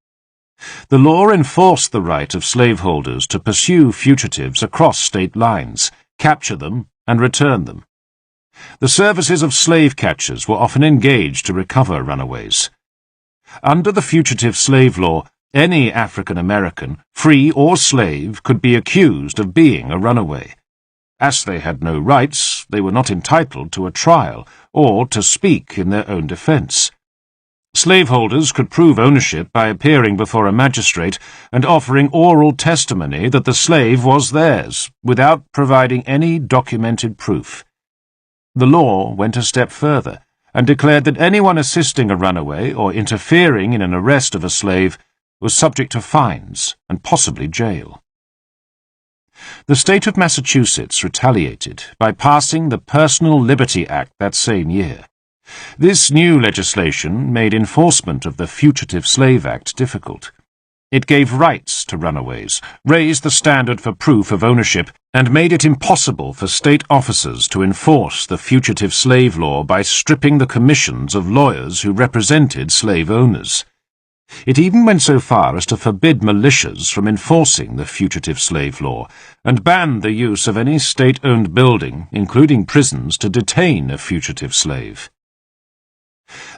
The law enforced the right of slaveholders to pursue fugitives across state lines, capture them, and return them. The services of slave catchers were often engaged to recover runaways. Under the Fugitive Slave Law, any African American, free or slave, could be accused of being a runaway. As they had no rights, they were not entitled to a trial or to speak in their own defense. Slaveholders could prove ownership by appearing before a magistrate and offering oral testimony that the slave was theirs, without providing any documented proof. The law went a step further and declared that anyone assisting a runaway or interfering in an arrest of a slave was subject to fines and possibly jail. The state of Massachusetts retaliated by passing the Personal Liberty Act that same year. This new legislation made enforcement of the Fugitive Slave Act difficult. It gave rights to runaways, raised the standard for proof of ownership, and made it impossible for state officers to enforce the Fugitive Slave Law by stripping the commissions of lawyers who represented slave owners. It even went so far as to forbid militias from enforcing the Fugitive Slave Law, and banned the use of any state-owned building, including prisons, to detain a fugitive slave.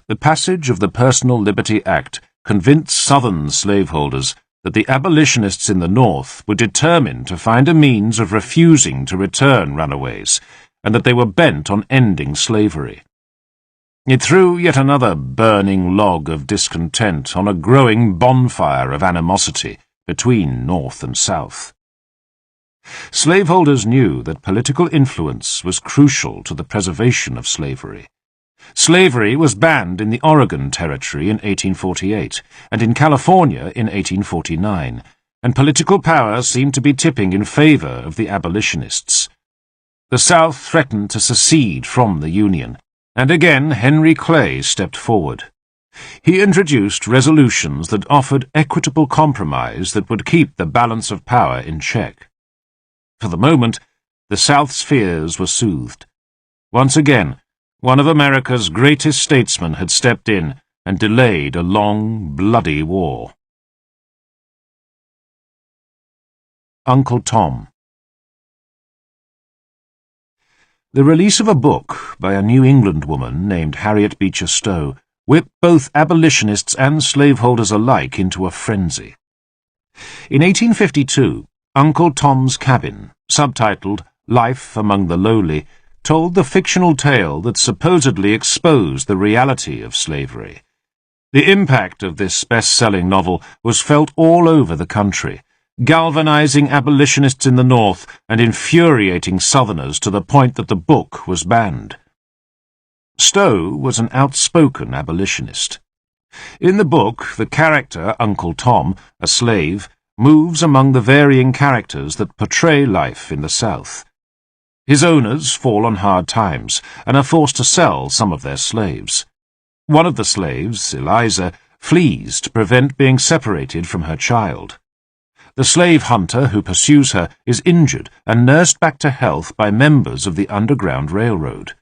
The passage of the Personal Liberty Act convinced Southern slaveholders that the abolitionists in the North were determined to find a means of refusing to return runaways, and that they were bent on ending slavery. It threw yet another burning log of discontent on a growing bonfire of animosity between North and South. Slaveholders knew that political influence was crucial to the preservation of slavery. Slavery was banned in the Oregon Territory in 1848 and in California in 1849, and political power seemed to be tipping in favor of the abolitionists. The South threatened to secede from the Union, and again Henry Clay stepped forward. He introduced resolutions that offered equitable compromise that would keep the balance of power in check. For the moment, the South's fears were soothed. Once again, one of America's greatest statesmen had stepped in and delayed a long, bloody war. Uncle Tom. The release of a book by a New England woman named Harriet Beecher Stowe whipped both abolitionists and slaveholders alike into a frenzy. In 1852, Uncle Tom's Cabin, subtitled Life Among the Lowly, told the fictional tale that supposedly exposed the reality of slavery. The impact of this best-selling novel was felt all over the country, galvanizing abolitionists in the North and infuriating Southerners to the point that the book was banned. Stowe was an outspoken abolitionist. In the book, the character Uncle Tom, a slave, moves among the varying characters that portray life in the South. His owners fall on hard times and are forced to sell some of their slaves. One of the slaves, Eliza, flees to prevent being separated from her child. The slave hunter who pursues her is injured and nursed back to health by members of the Underground Railroad.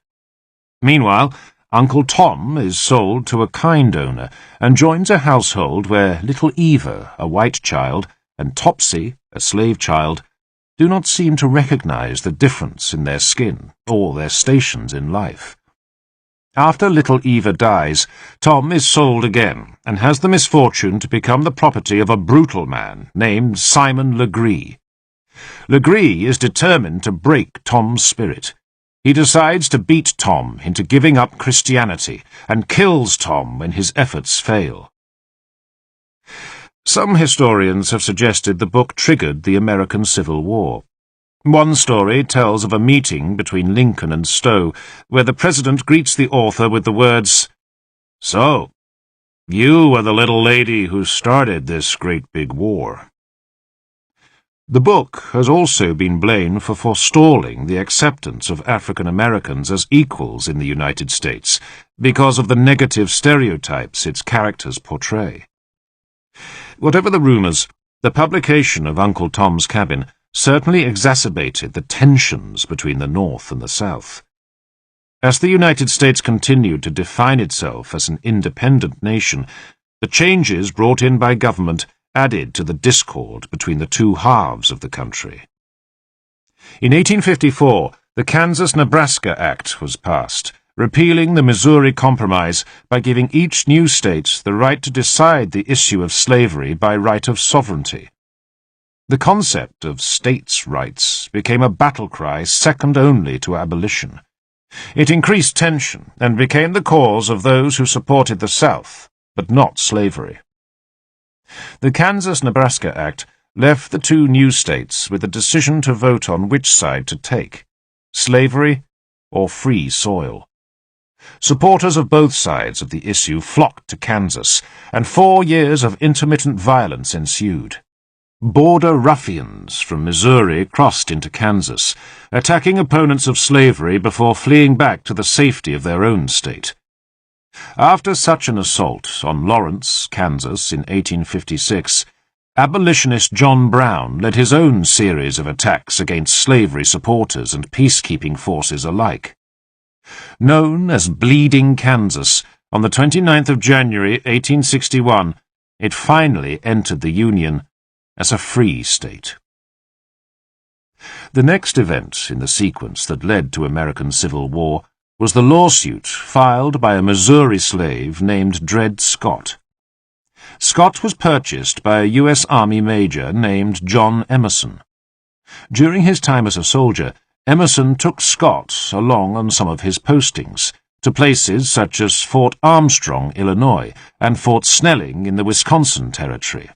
Meanwhile, Uncle Tom is sold to a kind owner and joins a household where little Eva, a white child, and Topsy, a slave child, do not seem to recognize the difference in their skin or their stations in life. After little Eva dies, Tom is sold again and has the misfortune to become the property of a brutal man named Simon Legree. Legree is determined to break Tom's spirit. He decides to beat Tom into giving up Christianity and kills Tom when his efforts fail. Some historians have suggested the book triggered the American Civil War. One story tells of a meeting between Lincoln and Stowe, where the president greets the author with the words, "So, you are the little lady who started this great big war." The book has also been blamed for forestalling the acceptance of African Americans as equals in the United States because of the negative stereotypes its characters portray. Whatever the rumors, the publication of Uncle Tom's Cabin certainly exacerbated the tensions between the North and the South. As the United States continued to define itself as an independent nation, the changes brought in by government added to the discord between the two halves of the country. In 1854, the Kansas-Nebraska Act was passed, repealing the Missouri Compromise by giving each new state the right to decide the issue of slavery by right of sovereignty. The concept of states' rights became a battle cry second only to abolition. It increased tension and became the cause of those who supported the South, but not slavery. The Kansas-Nebraska Act left the two new states with a decision to vote on which side to take, slavery or free soil. Supporters of both sides of the issue flocked to Kansas, and 4 years of intermittent violence ensued. Border ruffians from Missouri crossed into Kansas, attacking opponents of slavery before fleeing back to the safety of their own state. After such an assault on Lawrence, Kansas, in 1856, abolitionist John Brown led his own series of attacks against slavery supporters and peacekeeping forces alike. Known as Bleeding Kansas, on the 29th of January, 1861, it finally entered the Union as a free state. The next event in the sequence that led to American Civil War was the lawsuit filed by a Missouri slave named Dred Scott. Scott was purchased by a U.S. Army major named John Emerson. During his time as a soldier, Emerson took Scott along on some of his postings, to places such as Fort Armstrong, Illinois, and Fort Snelling in the Wisconsin Territory.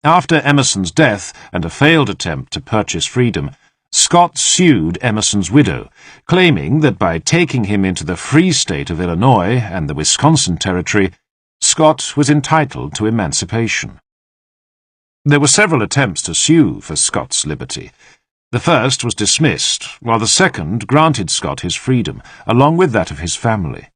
After Emerson's death and a failed attempt to purchase freedom, Scott sued Emerson's widow, claiming that by taking him into the Free State of Illinois and the Wisconsin Territory, Scott was entitled to emancipation. There were several attempts to sue for Scott's liberty. The first was dismissed, while the second granted Scott his freedom, along with that of his family.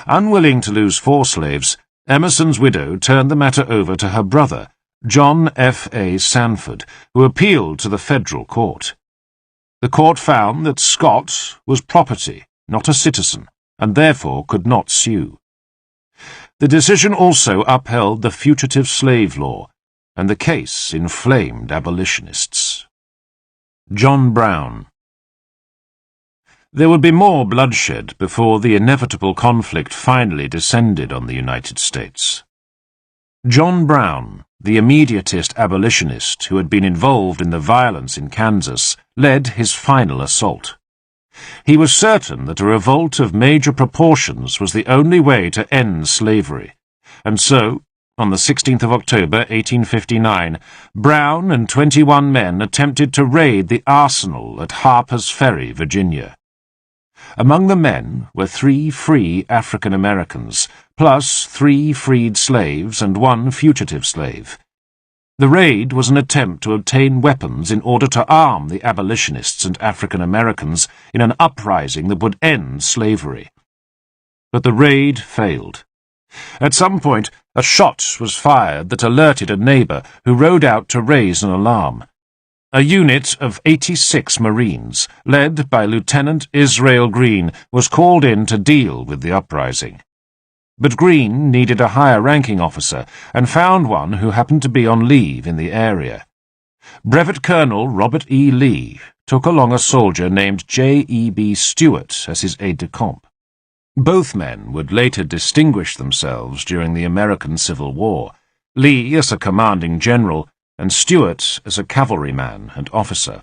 Unwilling to lose 4 slaves, Emerson's widow turned the matter over to her brother, John F. A. Sanford, who appealed to the federal court. The court found that Scott was property, not a citizen, and therefore could not sue. The decision also upheld the fugitive slave law, and the case inflamed abolitionists. John Brown. There would be more bloodshed before the inevitable conflict finally descended on the United States. John Brown, the immediatist abolitionist who had been involved in the violence in Kansas, led his final assault. He was certain that a revolt of major proportions was the only way to end slavery, and so, on the 16th of October, 1859, Brown and 21 men attempted to raid the arsenal at Harper's Ferry, Virginia. Among the men were 3 free African Americans, plus 3 freed slaves and 1 fugitive slave. The raid was an attempt to obtain weapons in order to arm the abolitionists and African Americans in an uprising that would end slavery. But the raid failed. At some point, a shot was fired that alerted a neighbor who rode out to raise an alarm. A unit of 86 Marines, led by Lieutenant Israel Green, was called in to deal with the uprising. But Green needed a higher-ranking officer and found one who happened to be on leave in the area. Brevet Colonel Robert E. Lee took along a soldier named J. E. B. Stewart as his aide-de-camp. Both men would later distinguish themselves during the American Civil War, Lee as a commanding general and Stewart as a cavalryman and officer.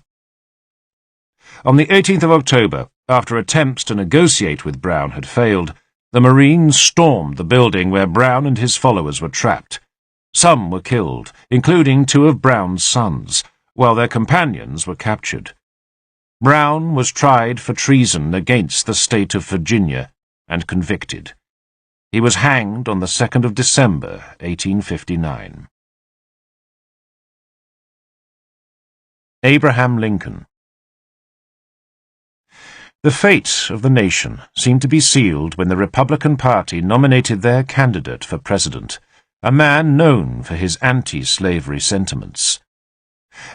On the 18th of October, after attempts to negotiate with Brown had failed, the Marines stormed the building where Brown and his followers were trapped. Some were killed, including 2 of Brown's sons, while their companions were captured. Brown was tried for treason against the state of Virginia and convicted. He was hanged on the 2nd of December, 1859. Abraham Lincoln. The fate of the nation seemed to be sealed when the Republican Party nominated their candidate for president, a man known for his anti-slavery sentiments.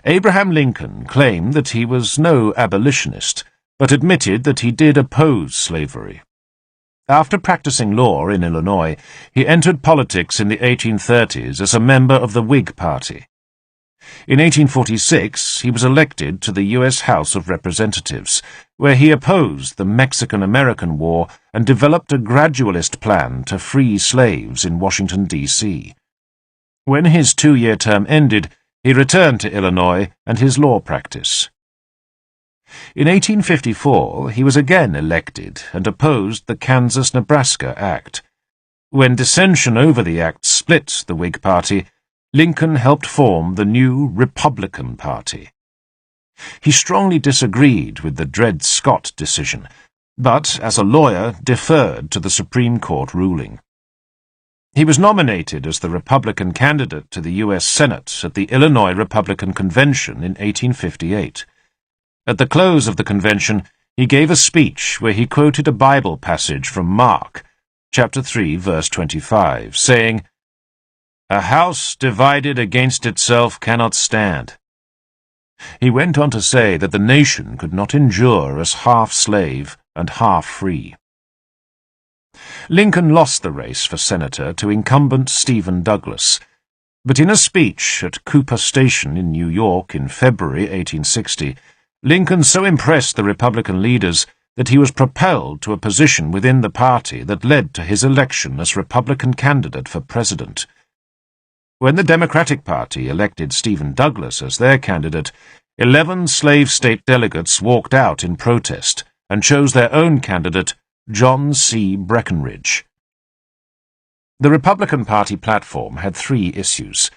Abraham Lincoln claimed that he was no abolitionist, but admitted that he did oppose slavery. After practicing law in Illinois, he entered politics in the 1830s as a member of the Whig Party. In 1846, he was elected to the U.S. House of Representatives, where he opposed the Mexican-American War and developed a gradualist plan to free slaves in Washington, D.C. When his 2-year term ended, he returned to Illinois and his law practice. In 1854, he was again elected and opposed the Kansas-Nebraska Act. When dissension over the act split the Whig Party, Lincoln helped form the new Republican Party. He strongly disagreed with the Dred Scott decision, but, as a lawyer, deferred to the Supreme Court ruling. He was nominated as the Republican candidate to the U.S. Senate at the Illinois Republican Convention in 1858. At the close of the convention, he gave a speech where he quoted a Bible passage from Mark, chapter 3, verse 25, saying, "A house divided against itself cannot stand." He went on to say that the nation could not endure as half slave and half free. Lincoln lost the race for senator to incumbent Stephen Douglas, but in a speech at Cooper Station in New York in February 1860, Lincoln so impressed the Republican leaders that he was propelled to a position within the party that led to his election as Republican candidate for president. When the Democratic Party elected Stephen Douglas as their candidate, 11 slave state delegates walked out in protest and chose their own candidate, John C. Breckinridge. The Republican Party platform had 3 issues.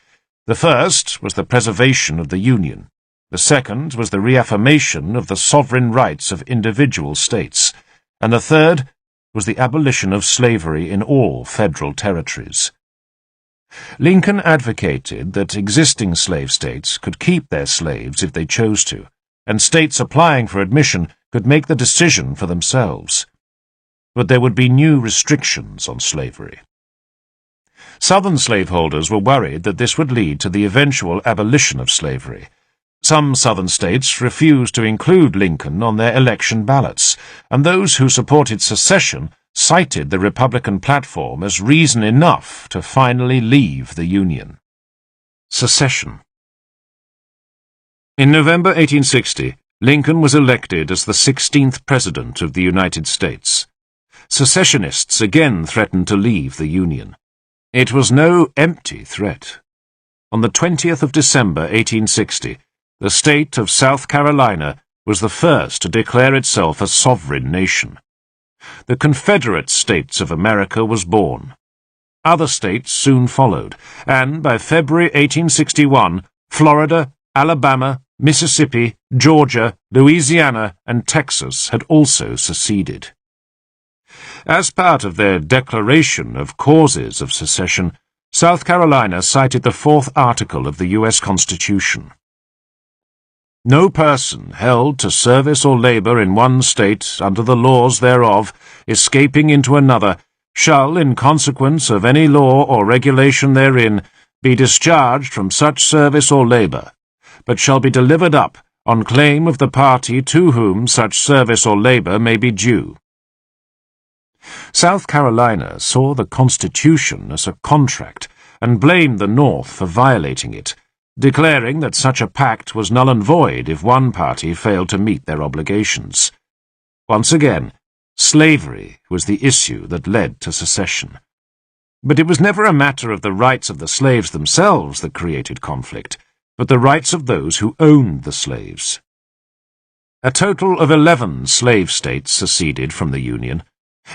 The first was the preservation of the Union. The second was the reaffirmation of the sovereign rights of individual states. And the third was the abolition of slavery in all federal territories. Lincoln advocated that existing slave states could keep their slaves if they chose to, and states applying for admission could make the decision for themselves. But there would be new restrictions on slavery. Southern slaveholders were worried that this would lead to the eventual abolition of slavery. Some Southern states refused to include Lincoln on their election ballots, and those who supported secession cited the Republican platform as reason enough to finally leave the Union. Secession. In November 1860, Lincoln was elected as the 16th President of the United States. Secessionists again threatened to leave the Union. It was no empty threat. On the 20th of December 1860, the state of South Carolina was the first to declare itself a sovereign nation. The Confederate States of America was born. Other states soon followed, and by February 1861, Florida, Alabama, Mississippi, Georgia, Louisiana, and Texas had also seceded. As part of their declaration of causes of secession, South Carolina cited the 4th article of the U.S. Constitution. No person held to service or labor in one state under the laws thereof, escaping into another, shall, in consequence of any law or regulation therein, be discharged from such service or labor, but shall be delivered up on claim of the party to whom such service or labor may be due. South Carolina saw the Constitution as a contract and blamed the North for violating it, declaring that such a pact was null and void if one party failed to meet their obligations. Once again, slavery was the issue that led to secession. But it was never a matter of the rights of the slaves themselves that created conflict, but the rights of those who owned the slaves. A total of 11 slave states seceded from the Union.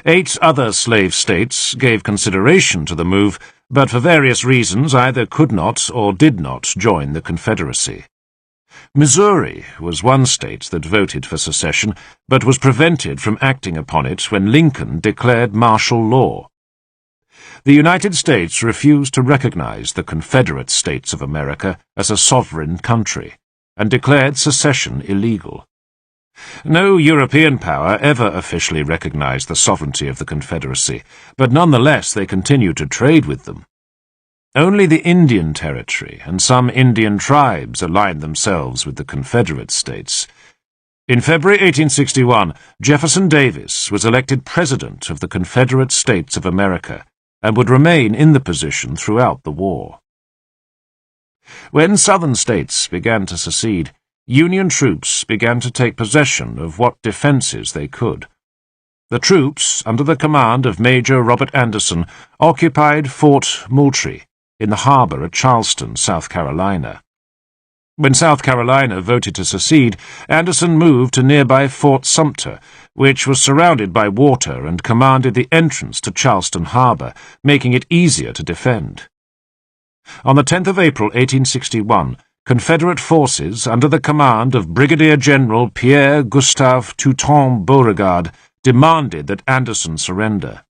8 other slave states gave consideration to the move, but for various reasons either could not or did not join the Confederacy. Missouri was one state that voted for secession, but was prevented from acting upon it when Lincoln declared martial law. The United States refused to recognize the Confederate States of America as a sovereign country, and declared secession illegal. No European power ever officially recognized the sovereignty of the Confederacy, but nonetheless they continued to trade with them. Only the Indian Territory and some Indian tribes aligned themselves with the Confederate States. In February 1861, Jefferson Davis was elected President of the Confederate States of America and would remain in the position throughout the war. When Southern states began to secede, Union troops began to take possession of what defenses they could. The troops, under the command of Major Robert Anderson, occupied Fort Moultrie in the harbor at Charleston, South Carolina. When South Carolina voted to secede, Anderson moved to nearby Fort Sumter, which was surrounded by water and commanded the entrance to Charleston harbor, making it easier to defend. On the 10th of April 1861, Confederate forces under the command of Brigadier General Pierre Gustave Toutant Beauregard demanded that Anderson surrender.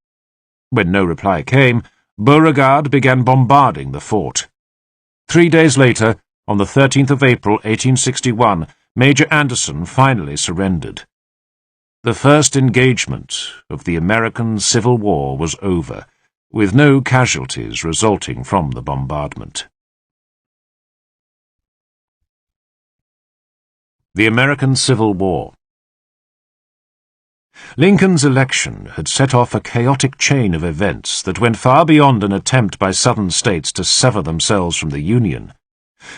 When no reply came, Beauregard began bombarding the fort. 3 days later, on the 13th of April 1861, Major Anderson finally surrendered. The first engagement of the American Civil War was over, with no casualties resulting from the bombardment. The American Civil War. Lincoln's election had set off a chaotic chain of events that went far beyond an attempt by Southern states to sever themselves from the Union.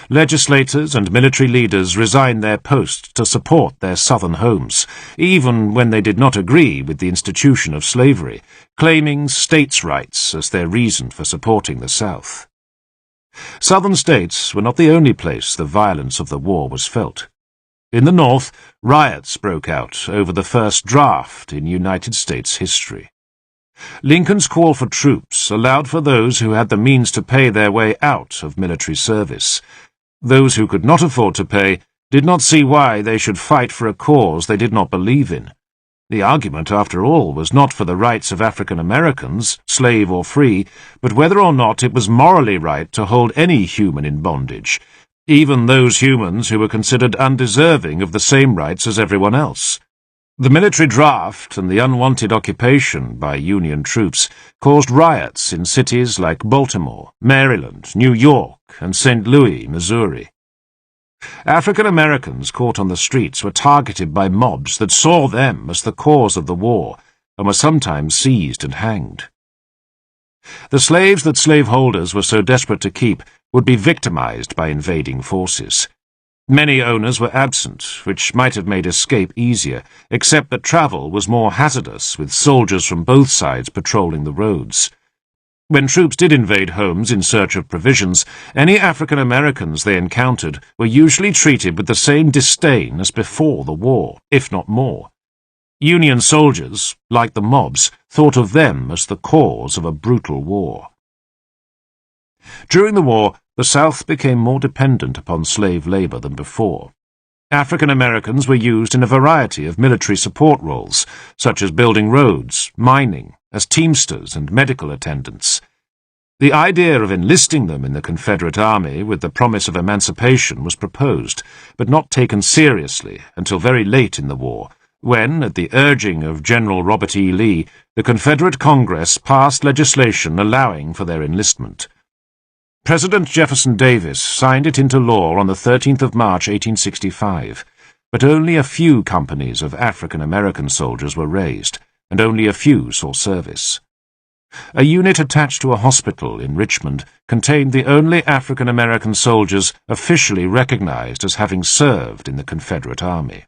Legislators and military leaders resigned their posts to support their Southern homes, even when they did not agree with the institution of slavery, claiming states' rights as their reason for supporting the South. Southern states were not the only place the violence of the war was felt. In the North, riots broke out over the first draft in United States history. Lincoln's call for troops allowed for those who had the means to pay their way out of military service. Those who could not afford to pay did not see why they should fight for a cause they did not believe in. The argument, after all, was not for the rights of African Americans, slave or free, but whether or not it was morally right to hold any human in bondage, even those humans who were considered undeserving of the same rights as everyone else. The military draft and the unwanted occupation by Union troops caused riots in cities like Baltimore, Maryland, New York, and St. Louis, Missouri. African Americans caught on the streets were targeted by mobs that saw them as the cause of the war and were sometimes seized and hanged. The slaves that slaveholders were so desperate to keep would be victimized by invading forces. Many owners were absent, which might have made escape easier, except that travel was more hazardous with soldiers from both sides patrolling the roads. When troops did invade homes in search of provisions, any African Americans they encountered were usually treated with the same disdain as before the war, if not more. Union soldiers, like the mobs, thought of them as the cause of a brutal war. During the war, the South became more dependent upon slave labor than before. African Americans were used in a variety of military support roles, such as building roads, mining, as teamsters and medical attendants. The idea of enlisting them in the Confederate Army with the promise of emancipation was proposed, but not taken seriously until very late in the war, when, at the urging of General Robert E. Lee, the Confederate Congress passed legislation allowing for their enlistment. President Jefferson Davis signed it into law on the 13th of March, 1865, but only a few companies of African American soldiers were raised, and only a few saw service. A unit attached to a hospital in Richmond contained the only African American soldiers officially recognized as having served in the Confederate Army.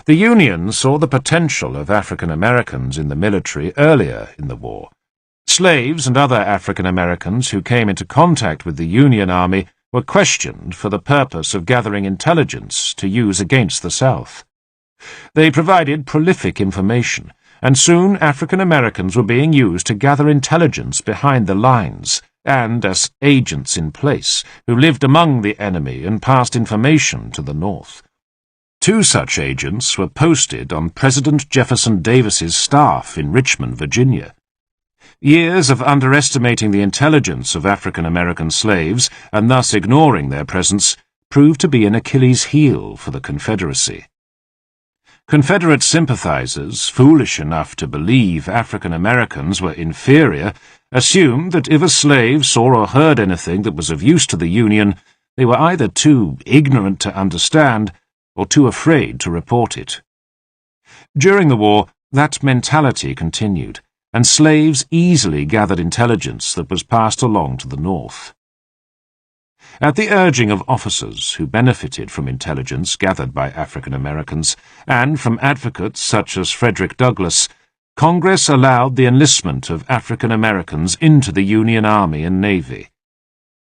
The Union saw the potential of African Americans in the military earlier in the war. Slaves and other African Americans who came into contact with the Union Army were questioned for the purpose of gathering intelligence to use against the South. They provided prolific information, and soon African Americans were being used to gather intelligence behind the lines and as agents in place who lived among the enemy and passed information to the North. 2 such agents were posted on President Jefferson Davis's staff in Richmond, Virginia. Years of underestimating the intelligence of African American slaves and thus ignoring their presence proved to be an Achilles heel for the Confederacy. Confederate sympathizers, foolish enough to believe African Americans were inferior, assumed that if a slave saw or heard anything that was of use to the Union, they were either too ignorant to understand or too afraid to report it. During the war, that mentality continued, and slaves easily gathered intelligence that was passed along to the North. At the urging of officers who benefited from intelligence gathered by African Americans, and from advocates such as Frederick Douglass, Congress allowed the enlistment of African Americans into the Union Army and Navy.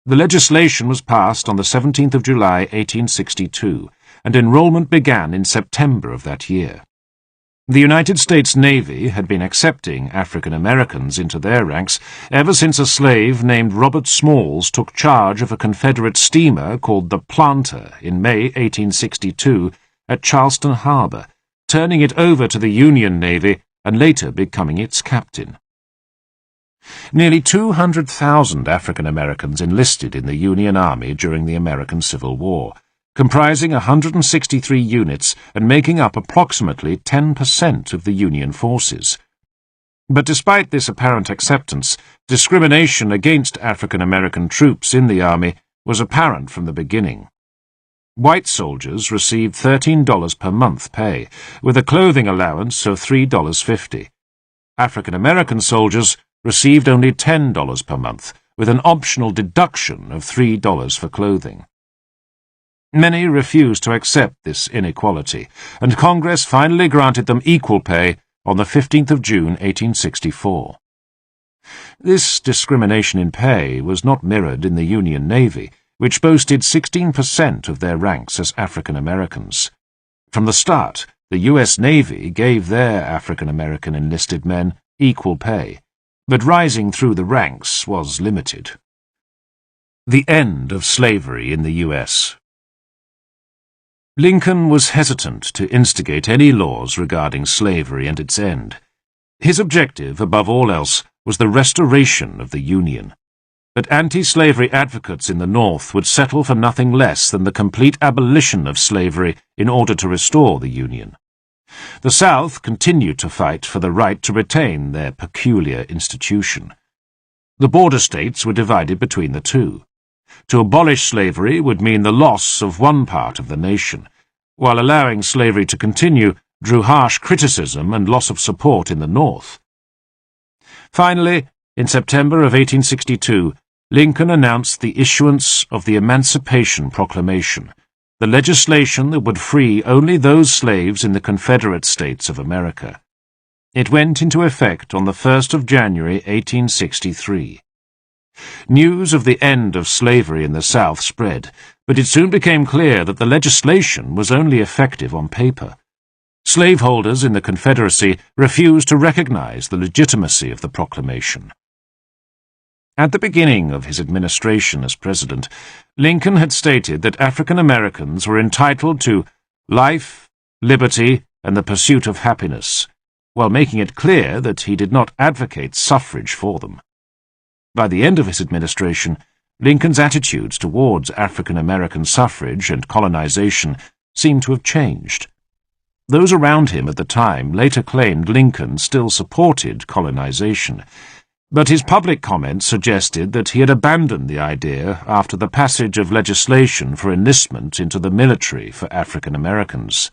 The legislation was passed on the 17th of July, 1862, and enrollment began in September of that year. The United States Navy had been accepting African Americans into their ranks ever since a slave named Robert Smalls took charge of a Confederate steamer called the Planter in May 1862 at Charleston Harbor, turning it over to the Union Navy and later becoming its captain. Nearly 200,000 African Americans enlisted in the Union Army during the American Civil War, comprising 163 units and making up approximately 10% of the Union forces. But despite this apparent acceptance, discrimination against African American troops in the Army was apparent from the beginning. White soldiers received $13 per month pay, with a clothing allowance of $3.50. African American soldiers received only $10 per month, with an optional deduction of $3 for clothing. Many refused to accept this inequality, and Congress finally granted them equal pay on the 15th of June, 1864. This discrimination in pay was not mirrored in the Union Navy, which boasted 16% of their ranks as African Americans. From the start, the U.S. Navy gave their African American enlisted men equal pay, but rising through the ranks was limited. The end of slavery in the U.S. Lincoln was hesitant to instigate any laws regarding slavery and its end. His objective, above all else, was the restoration of the Union. But anti-slavery advocates in the North would settle for nothing less than the complete abolition of slavery in order to restore the Union. The South continued to fight for the right to retain their peculiar institution. The border states were divided between the two. To abolish slavery would mean the loss of one part of the nation, while allowing slavery to continue drew harsh criticism and loss of support in the North. Finally, in September of 1862, Lincoln announced the issuance of the Emancipation Proclamation, the legislation that would free only those slaves in the Confederate States of America. It went into effect on the 1st of January, 1863. News of the end of slavery in the South spread, but it soon became clear that the legislation was only effective on paper. Slaveholders in the Confederacy refused to recognize the legitimacy of the proclamation. At the beginning of his administration as president, Lincoln had stated that African Americans were entitled to life, liberty, and the pursuit of happiness, while making it clear that he did not advocate suffrage for them. By the end of his administration, Lincoln's attitudes towards African American suffrage and colonization seemed to have changed. Those around him at the time later claimed Lincoln still supported colonization, but his public comments suggested that he had abandoned the idea after the passage of legislation for enlistment into the military for African Americans.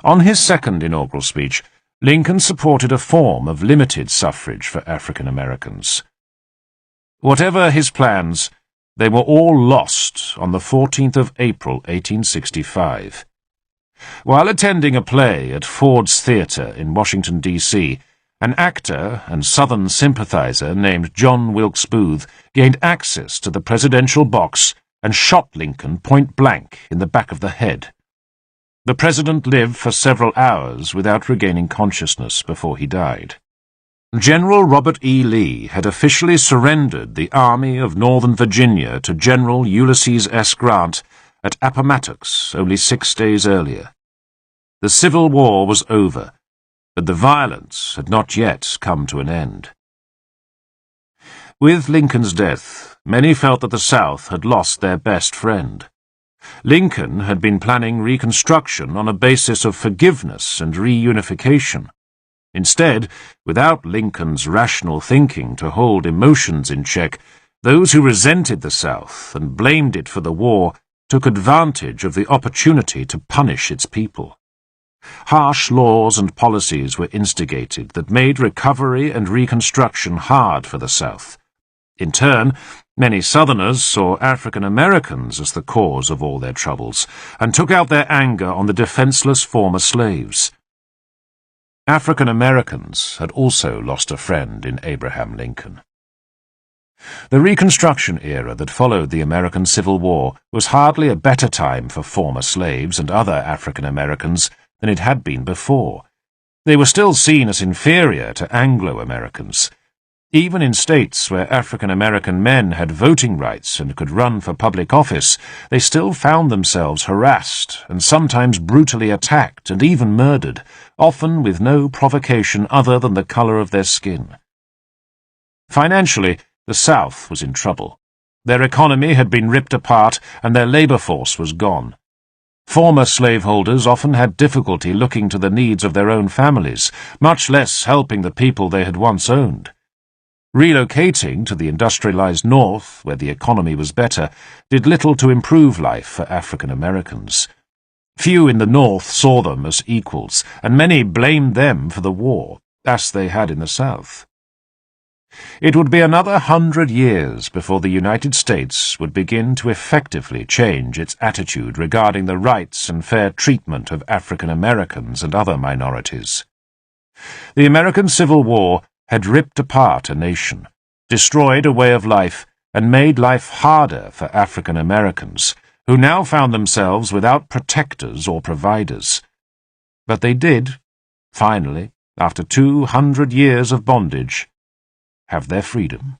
On his second inaugural speech, Lincoln supported a form of limited suffrage for African Americans. Whatever his plans, they were all lost on the 14th of April, 1865. While attending a play at Ford's Theatre in Washington, D.C., an actor and Southern sympathizer named John Wilkes Booth gained access to the presidential box and shot Lincoln point-blank in the back of the head. The president lived for several hours without regaining consciousness before he died. General Robert E. Lee had officially surrendered the Army of Northern Virginia to General Ulysses S. Grant at Appomattox only 6 days earlier. The Civil War was over, but the violence had not yet come to an end. With Lincoln's death, many felt that the South had lost their best friend. Lincoln had been planning Reconstruction on a basis of forgiveness and reunification. Instead, without Lincoln's rational thinking to hold emotions in check, those who resented the South and blamed it for the war took advantage of the opportunity to punish its people. Harsh laws and policies were instigated that made recovery and Reconstruction hard for the South. In turn, many Southerners saw African Americans as the cause of all their troubles, and took out their anger on the defenseless former slaves. African Americans had also lost a friend in Abraham Lincoln. The Reconstruction era that followed the American Civil War was hardly a better time for former slaves and other African Americans than it had been before. They were still seen as inferior to Anglo-Americans. Even in states where African American men had voting rights and could run for public office, they still found themselves harassed and sometimes brutally attacked and even murdered, often with no provocation other than the color of their skin. Financially, the South was in trouble. Their economy had been ripped apart and their labor force was gone. Former slaveholders often had difficulty looking to the needs of their own families, much less helping the people they had once owned. Relocating to the industrialized North, where the economy was better, did little to improve life for African Americans. Few in the North saw them as equals, and many blamed them for the war, as they had in the South. It would be another 100 years before the United States would begin to effectively change its attitude regarding the rights and fair treatment of African Americans and other minorities. The American Civil War had ripped apart a nation, destroyed a way of life, and made life harder for African Americans, who now found themselves without protectors or providers. But they did, finally, after 200 years of bondage, have their freedom.